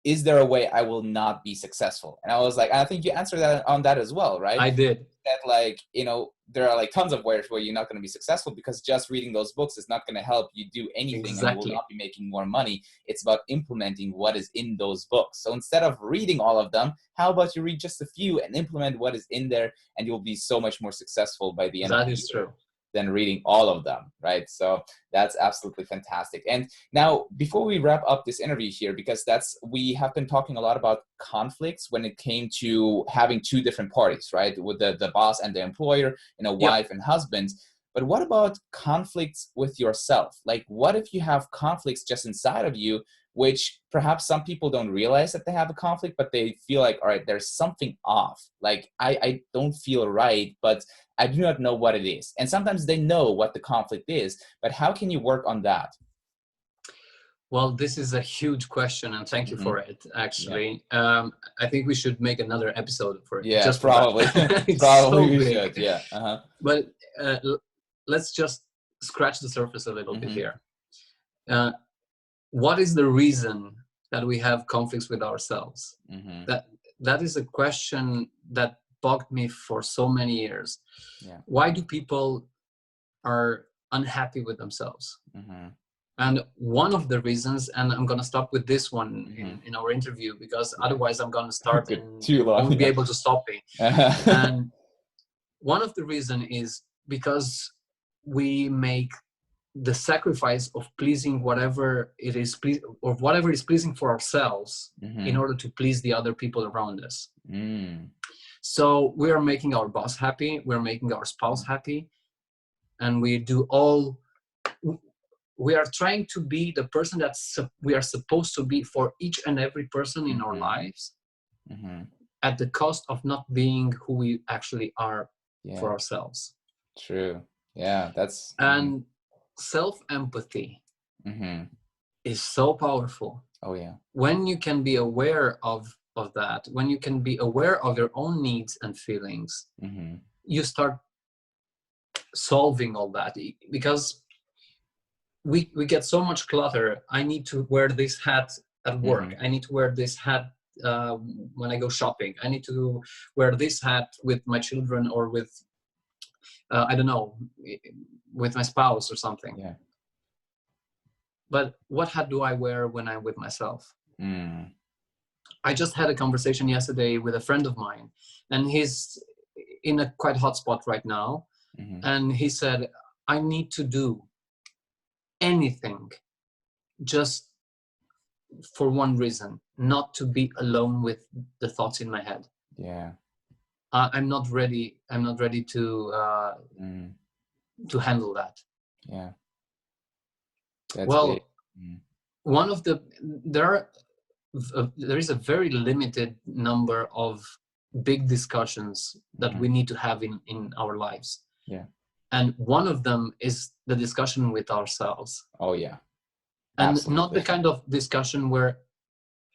is there a way I will not be successful? And I was like, I think you answered that on that as well, right? I did. That like, you know, there are like tons of ways where you're not going to be successful, because just reading those books is not going to help you do anything. And you will Exactly. not be making more money. It's about implementing what is in those books. So instead of reading all of them, how about you read just a few and implement what is in there, and you'll be so much more successful by the end of the year. That is true. Than reading all of them, right? So that's absolutely fantastic. And now, before we wrap up this interview here, because we have been talking a lot about conflicts when it came to having two different parties, right? With the boss and the employer, you know, wife and husband. But what about conflicts with yourself? Like, what if you have conflicts just inside of you, which perhaps some people don't realize that they have a conflict, but they feel like, all right, there's something off. Like, I don't feel right, but I do not know what it is. And sometimes they know what the conflict is, but how can you work on that? Well, this is a huge question, and thank you for it, actually. I think we should make another episode for it. Yeah, just probably. Probably so we big. should, yeah. But let's just scratch the surface a little bit here. What is the reason that we have conflicts with ourselves? That is a question that bugged me for so many years. Why do people are unhappy with themselves? And one of the reasons, and I'm going to stop with this one in our interview, because otherwise I'm going to start and won't be able to stop me. And one of the reasons is because we make the sacrifice of pleasing whatever it is, or whatever is pleasing for ourselves in order to please the other people around us. So we are making our boss happy, we're making our spouse happy, and we are trying to be the person that we are supposed to be for each and every person in our lives, at the cost of not being who we actually are for ourselves. True. Yeah, that's... And self-empathy is so powerful. Oh, yeah. When you can be aware of that, when you can be aware of your own needs and feelings, you start solving all that. Because we get so much clutter. I need to wear this hat at work. I need to wear this hat when I go shopping. I need to wear this hat with my children, or with, I don't know, with my spouse or something. Yeah. But what hat do I wear when I'm with myself? I just had a conversation yesterday with a friend of mine, and he's in a quite hot spot right now. And he said, I need to do anything just for one reason, not to be alone with the thoughts in my head. Yeah. I'm not ready to handle that. Yeah. Well, one of the there is a very limited number of big discussions that we need to have in our lives. Yeah. And one of them is the discussion with ourselves. Oh, yeah. And absolutely. Not the kind of discussion where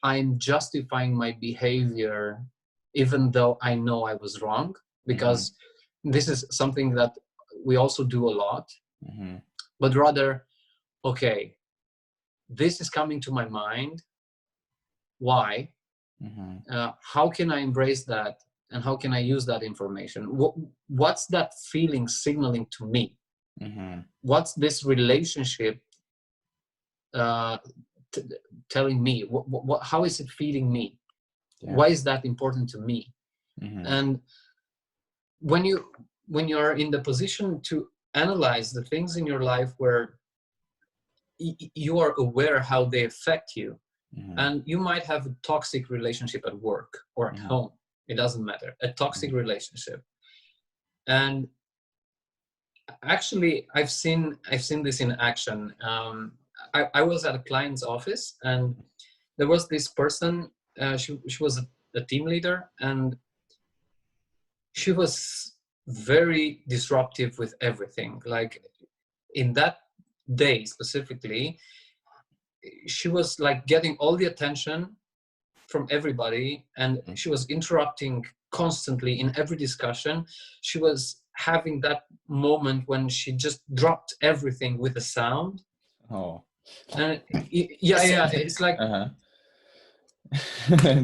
I'm justifying my behavior even though I know I was wrong, because this is something that we also do a lot. But rather, okay, this is coming to my mind. Why? How can I embrace that? And how can I use that information? What's that feeling signaling to me? What's this relationship telling me? How is it feeding me? Yeah. Why is that important to me? And when you are in the position to analyze the things in your life where you are aware how they affect you, and you might have a toxic relationship at work or at home, it doesn't matter, a toxic relationship. And actually I've seen this in action. I was at a client's office, and there was this person, she was a team leader, and she was very disruptive with everything. Like in that day specifically, she was like getting all the attention from everybody, and she was interrupting constantly in every discussion. She was having that moment when she just dropped everything with a sound. Oh. And yeah, it's like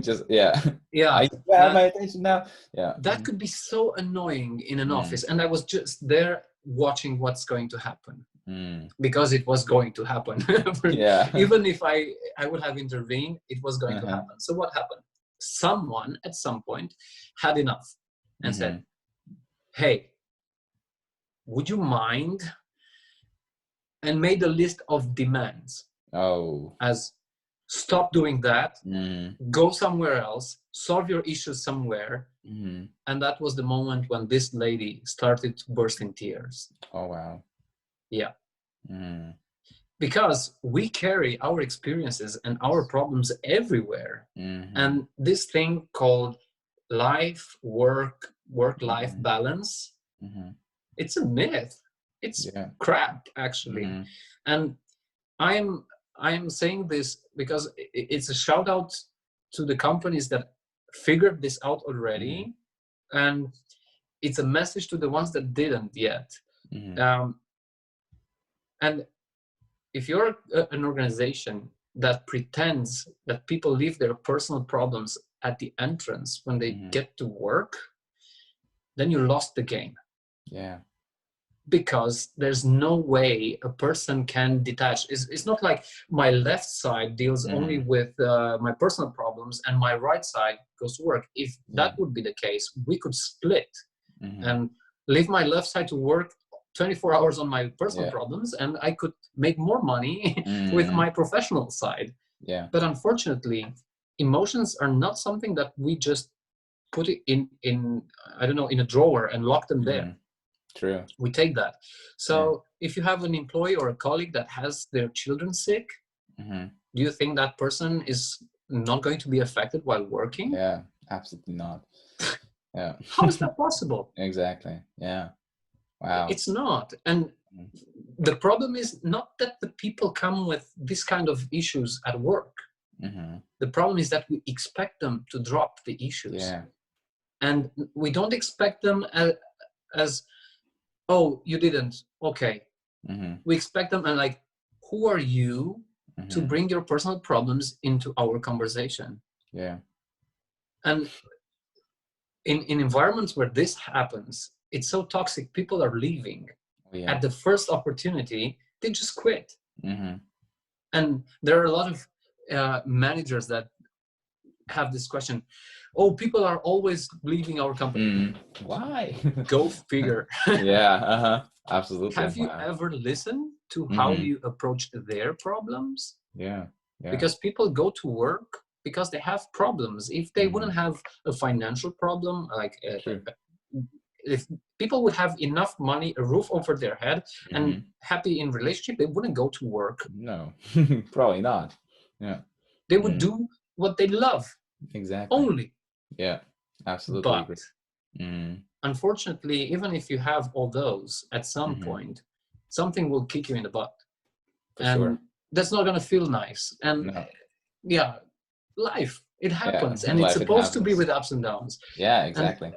Just, yeah. Yeah. I have my attention now. Yeah. That could be so annoying in an Mm. office. And I was just there watching what's going to happen, Mm. because it was going to happen. Yeah. Even if I would have intervened, it was going to Uh-huh. happen. So what happened? Someone at some point had enough and Mm-hmm. said, hey, would you mind? And made a list of demands Oh. as, stop doing that, Mm. go somewhere else, solve your issues somewhere. Mm. And that was the moment when this lady started to burst in tears. Oh, wow. Yeah. Mm. Because we carry our experiences and our problems everywhere. Mm-hmm. And this thing called work-life Mm-hmm. balance, Mm-hmm. it's a myth. It's Yeah. crap, actually. Mm-hmm. And I'm saying this because it's a shout out to the companies that figured this out already, and it's a message to the ones that didn't yet. Mm-hmm. And if you're an organization that pretends that people leave their personal problems at the entrance when they Mm-hmm. get to work, then you lost the game. Yeah. Because there's no way a person can detach. It's not like my left side deals only with my personal problems and my right side goes to work. If that would be the case, we could split and leave my left side to work 24 hours on my personal problems, and I could make more money with my professional side. Yeah. But unfortunately, emotions are not something that we just put it in I don't know, in a drawer and lock them there. True. We take that. So if you have an employee or a colleague that has their children sick, do you think that person is not going to be affected while working? Yeah, absolutely not. Yeah. How is that possible? Exactly. Yeah. Wow. It's not. And the problem is not that the people come with this kind of issues at work. The problem is that we expect them to drop the issues. Yeah. And we don't expect them as oh, you didn't. Okay. We expect them and like, who are you to bring your personal problems into our conversation? Yeah. And in environments where this happens, it's so toxic. People are leaving. At the first opportunity, they just quit. And there are a lot of managers that have this question. Oh, people are always leaving our company. Why? Go figure. Yeah. Absolutely. Have you ever listened to how you approach their problems? Yeah. Because people go to work because they have problems. If they wouldn't have a financial problem, like if people would have enough money, a roof over their head, and happy in relationship, they wouldn't go to work. No, probably not. Yeah. They would do what they love. Exactly. Only. Yeah, absolutely. But unfortunately, even if you have all those, at some point, something will kick you in the butt. For sure. That's not going to feel nice. And yeah, life, it happens. And it's supposed to be with ups and downs. Yeah, exactly.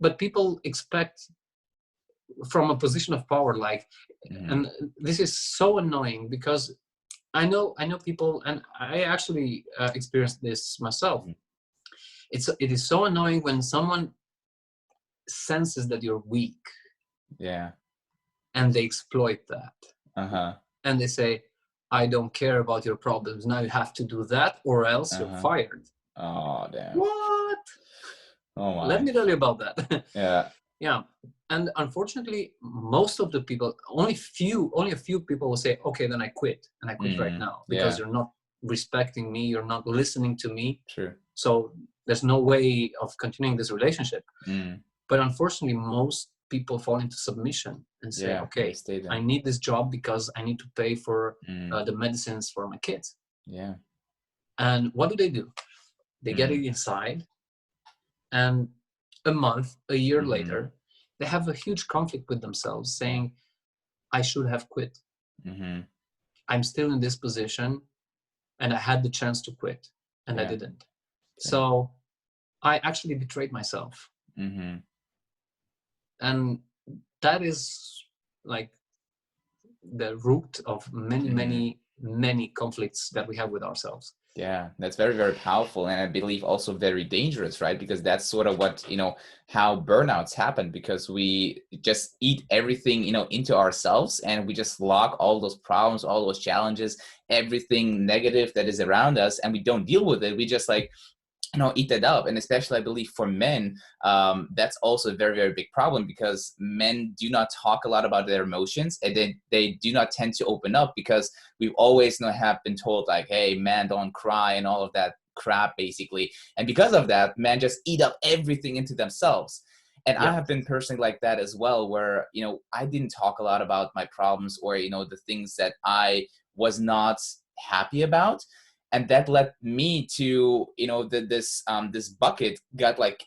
But people expect from a position of power, like, and this is so annoying because I know people, and I actually experienced this myself. It is so annoying when someone senses that you're weak. Yeah. And they exploit that. And they say, I don't care about your problems. Now you have to do that or else you're fired. Oh, damn. What? Oh, my. Let me tell you about that. Yeah. Yeah. And unfortunately, most of the people, only a few people will say, okay, then I quit. And I quit right now because you're not respecting me. You're not listening to me. True. So there's no way of continuing this relationship. But unfortunately, most people fall into submission and say, okay, I need this job because I need to pay for the medicines for my kids. Yeah. And what do? They get it inside, and a month, a year later, they have a huge conflict with themselves saying, I should have quit. I'm still in this position and I had the chance to quit and I didn't. So I actually betrayed myself. And that is like the root of many conflicts that we have with ourselves. Yeah, that's very, very powerful. And I believe also very dangerous, right? Because that's sort of what, how burnouts happen, because we just eat everything, into ourselves, and we just lock all those problems, all those challenges, everything negative that is around us, and we don't deal with it. We just like, eat that up. And especially I believe for men, that's also a very, very big problem, because men do not talk a lot about their emotions, and they do not tend to open up, because we've always have been told like, hey man, don't cry and all of that crap basically. And because of that, men just eat up everything into themselves. And I Yeah, have been personally like that as well, where I didn't talk a lot about my problems, or the things that I was not happy about. And that led me to this bucket got like,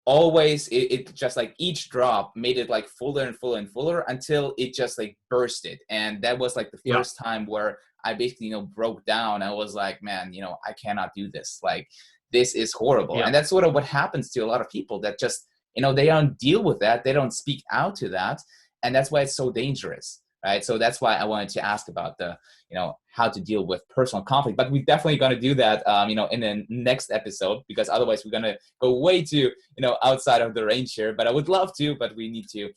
always it just like each drop made it like fuller and fuller and fuller until it just like bursted. And that was like the yeah, first time where I basically broke down. I was like, man, I cannot do this, like this is horrible. yeah. And that's sort of what happens to a lot of people, that just they don't deal with that, they don't speak out to that. And that's why it's so dangerous, right? So that's why I wanted to ask about the how to deal with personal conflict. But we're definitely going to do that, in the next episode, because otherwise we're going to go way too, outside of the range here. But I would love to, but we need to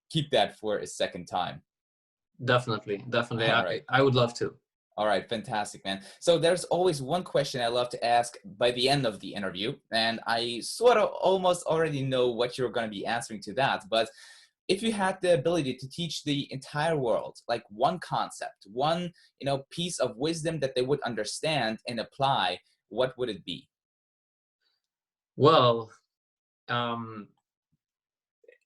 keep that for a second time. Definitely, definitely. All right. I would love to. All right, fantastic, man. So there's always one question I love to ask by the end of the interview, and I sort of almost already know what you're going to be answering to that. But if you had the ability to teach the entire world, like one concept, one, piece of wisdom that they would understand and apply, what would it be? Well, um,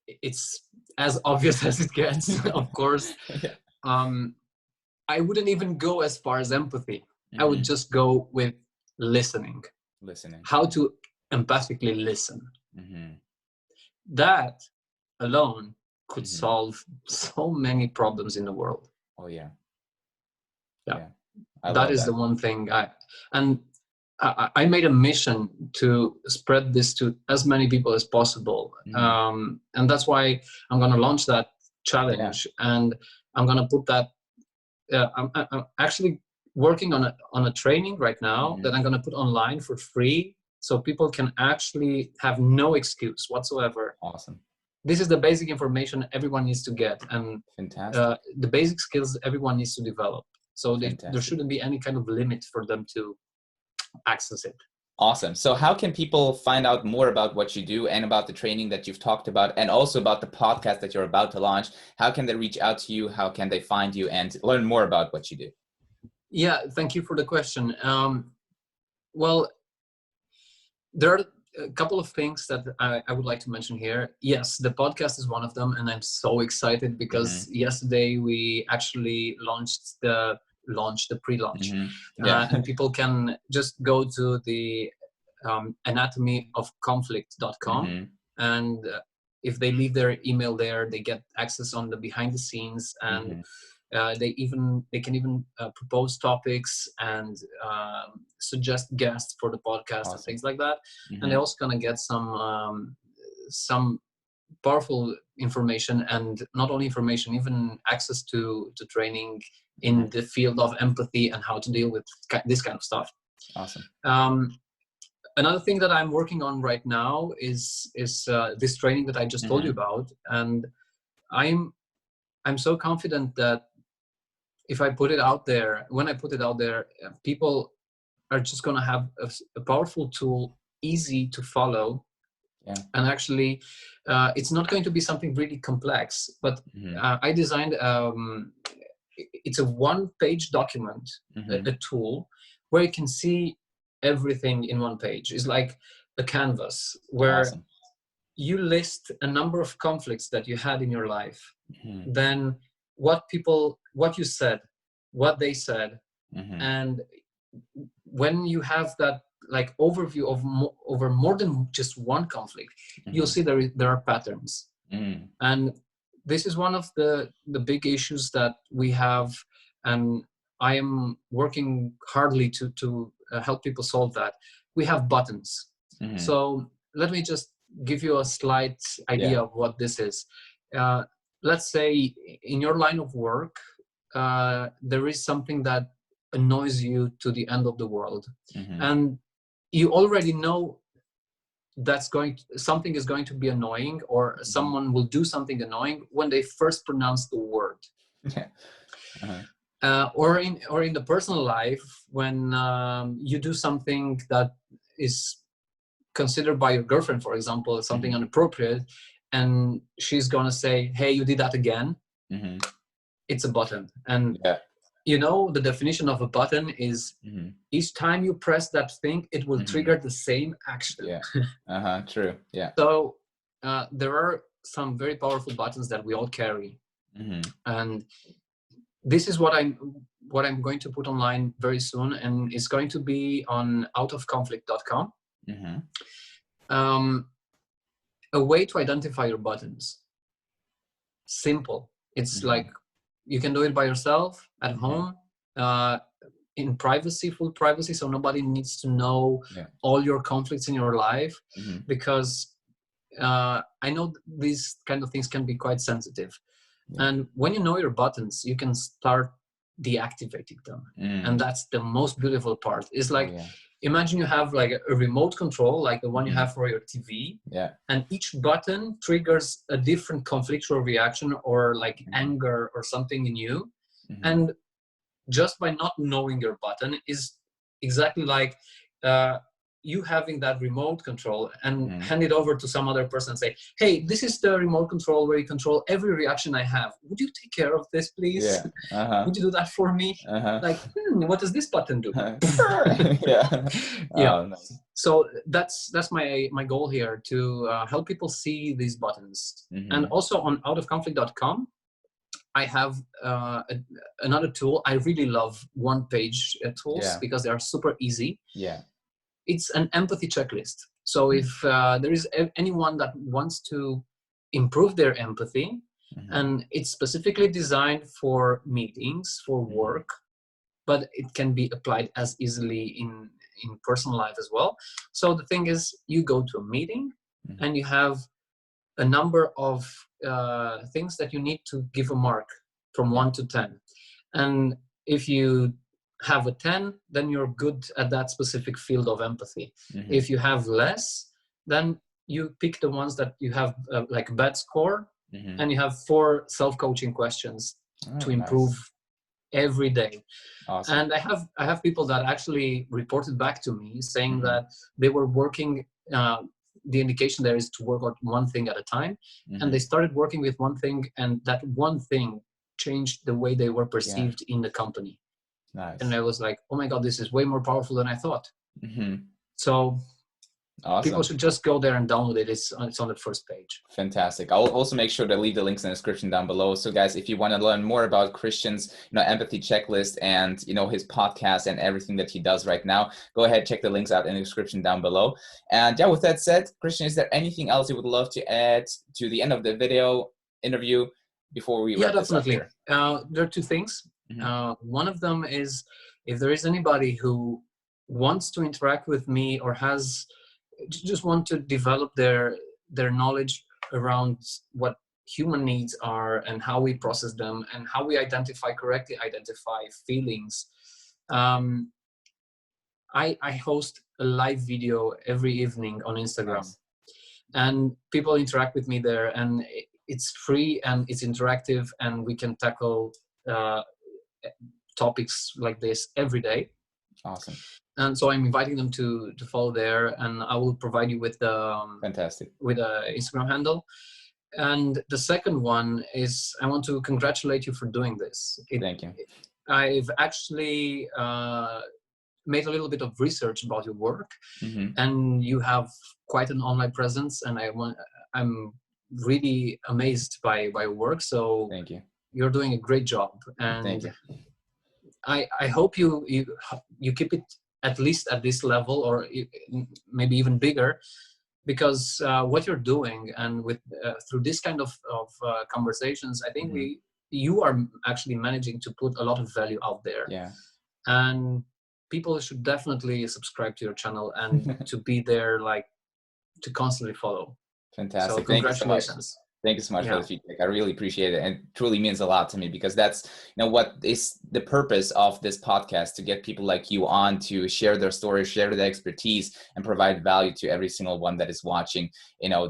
it's as obvious as it gets, of course. Yeah. I wouldn't even go as far as empathy. I would Mm-hmm. just go with listening. Listening. How to empathically listen. Mm-hmm. That alone could Mm-hmm. solve so many problems in the world. Oh yeah. Yeah, Yeah. I that love is that. the one thing I made a mission to spread this to as many people as possible. Mm-hmm. And that's why I'm going to launch that Yeah. challenge, and I'm going to put that. I'm actually working on a training right now Mm-hmm. that I'm going to put online for free, so people can actually have no excuse whatsoever. Awesome. This is the basic information everyone needs to get, and Fantastic. the basic skills everyone needs to develop. So there Fantastic. shouldn't be any kind of limit for them to access it. Awesome. So how can people find out more about what you do and about the training that you've talked about, and also about the podcast that you're about to launch? How can they reach out to you? How can they find you and learn more about what you do? Yeah, thank you for the question. Well, there are a couple of things that I would like to mention here. Yes, the podcast is one of them, and I'm so excited because Mm-hmm. yesterday we actually launched the pre-launch, Mm-hmm. Yeah. and people can just go to the anatomyofconflict.com, Mm-hmm. and if they leave their email there, they get access on the behind the scenes, and Mm-hmm. they can even propose topics and suggest guests for the podcast and Awesome. things like that. And they're Mm-hmm. also gonna get some powerful information, and not only information, even access to training Mm-hmm. in the field of empathy and how to deal with this kind of stuff. Awesome. Another thing that I'm working on right now is this training that I just told you Mm-hmm. about, and I'm so confident that if I put it out there, when I put it out there, people are just going to have a powerful tool, easy to follow. Yeah. And actually, it's not going to be something really complex, but Mm-hmm. I designed, it's a one-page document, Mm-hmm. a tool where you can see everything in one page. It's like a canvas where Awesome. you list a number of conflicts that you had in your life, Mm-hmm. then what you said, what they said, Mm-hmm. and when you have that like overview of over more than just one conflict, you'll see there are patterns. Mm-hmm. And this is one of the big issues that we have, and I am working hardly to help people solve that. We have buttons. Mm-hmm. So let me just give you a slight idea of what this is. Let's say in your line of work, there is something that annoys you to the end of the world. Mm-hmm. And you already know something is going to be annoying, or someone will do something annoying when they first pronounce the word. Yeah. Uh-huh. Or in the personal life, when you do something that is considered by your girlfriend, for example, something Mm-hmm. inappropriate, and she's gonna say, "Hey, you did that again." Mm-hmm. It's a button. And Yeah. you know, the definition of a button is Mm-hmm. each time you press that thing, it will Mm-hmm. trigger the same action. Yeah. Uh-huh. True. Yeah. So there are some very powerful buttons that we all carry. Mm-hmm. And this is what I'm going to put online very soon, and it's going to be on outofconflict.com. Mm-hmm. A way to identify your buttons. Simple. It's Mm-hmm. like you can do it by yourself at Mm-hmm. home, in privacy, full privacy, so nobody needs to know all your conflicts in your life. Mm-hmm. Because I know these kind of things can be quite sensitive. And when you know your buttons, you can start deactivating them. And that's the most beautiful part. It's like, imagine you have like a remote control, like the one you have for your TV. Yeah. And each button triggers a different conflictual reaction, or like anger or something in you. And just by not knowing your button is exactly like you having that remote control and hand it over to some other person and say, "Hey, this is the remote control where you control every reaction I have. Would you take care of this, please? Yeah. Uh-huh. Would you do that for me?" Uh-huh. Like, what does this button do? Yeah. Yeah. Oh, nice. So that's my goal here, to help people see these buttons. And also on outofconflict.com, I have another tool. I really love one-page tools because they are super easy. Yeah. It's an empathy checklist. So if there is anyone that wants to improve their empathy, and it's specifically designed for meetings, for work, but it can be applied as easily in personal life as well. So the thing is, you go to a meeting and you have a number of things that you need to give a mark from 1 to 10. And if you have a 10, then you're good at that specific field of empathy. If you have less, then you pick the ones that you have like a bad score, and you have 4 self-coaching questions to improve every day. Awesome. And I have people that actually reported back to me saying that they were working, the indication there is to work on one thing at a time, and they started working with one thing, and that one thing changed the way they were perceived in the company. Nice. And I was like, oh my God, this is way more powerful than I thought. So people should just go there and download it. It's on the first page. Fantastic. I'll also make sure to leave the links in the description down below. So guys, if you want to learn more about Cristian's, empathy checklist and, his podcast and everything that he does right now, go ahead, check the links out in the description down below. And with that said, Cristian, is there anything else you would love to add to the end of the video interview before we wrap this up here? There are 2 things. One of them is, if there is anybody who wants to interact with me or just want to develop their knowledge around what human needs are and how we process them and how we correctly identify feelings. I host a live video every evening on Instagram. Nice. And people interact with me there, and it's free and it's interactive, and we can tackle topics like this every day. Awesome. And so I'm inviting them to follow there, and I will provide you with fantastic with a Instagram handle. And the second one is, I want to congratulate you for doing this. Thank you. I've actually made a little bit of research about your work, and you have quite an online presence, and I'm really amazed by your work. So thank you. You're doing a great job, and thank you. I hope you keep it at least at this level, or maybe even bigger, because what you're doing, and with through this kind of conversations, I think you are actually managing to put a lot of value out there. Yeah. And people should definitely subscribe to your channel and to be there, like, to constantly follow. Fantastic. So congratulations. Thank you so much for Yeah. the feedback. I really appreciate it. And it truly means a lot to me, because that's, what is the purpose of this podcast, to get people like you on to share their stories, share their expertise, and provide value to every single one that is watching,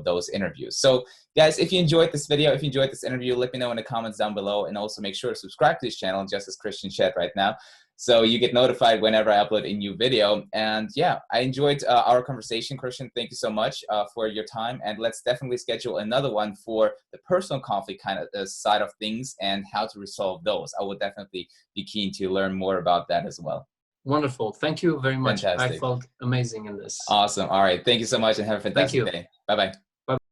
those interviews. So guys, if you enjoyed this video, if you enjoyed this interview, let me know in the comments down below, and also make sure to subscribe to this channel, just as Cristian said right now, so you get notified whenever I upload a new video. And yeah, I enjoyed our conversation, Cristian. Thank you so much for your time. And let's definitely schedule another one for the personal conflict kind of side of things and how to resolve those. I would definitely be keen to learn more about that as well. Wonderful. Thank you very much. I Fantastic. felt amazing in this. Awesome. All right. Thank you so much, and have a Thank fantastic you. day. Bye-bye.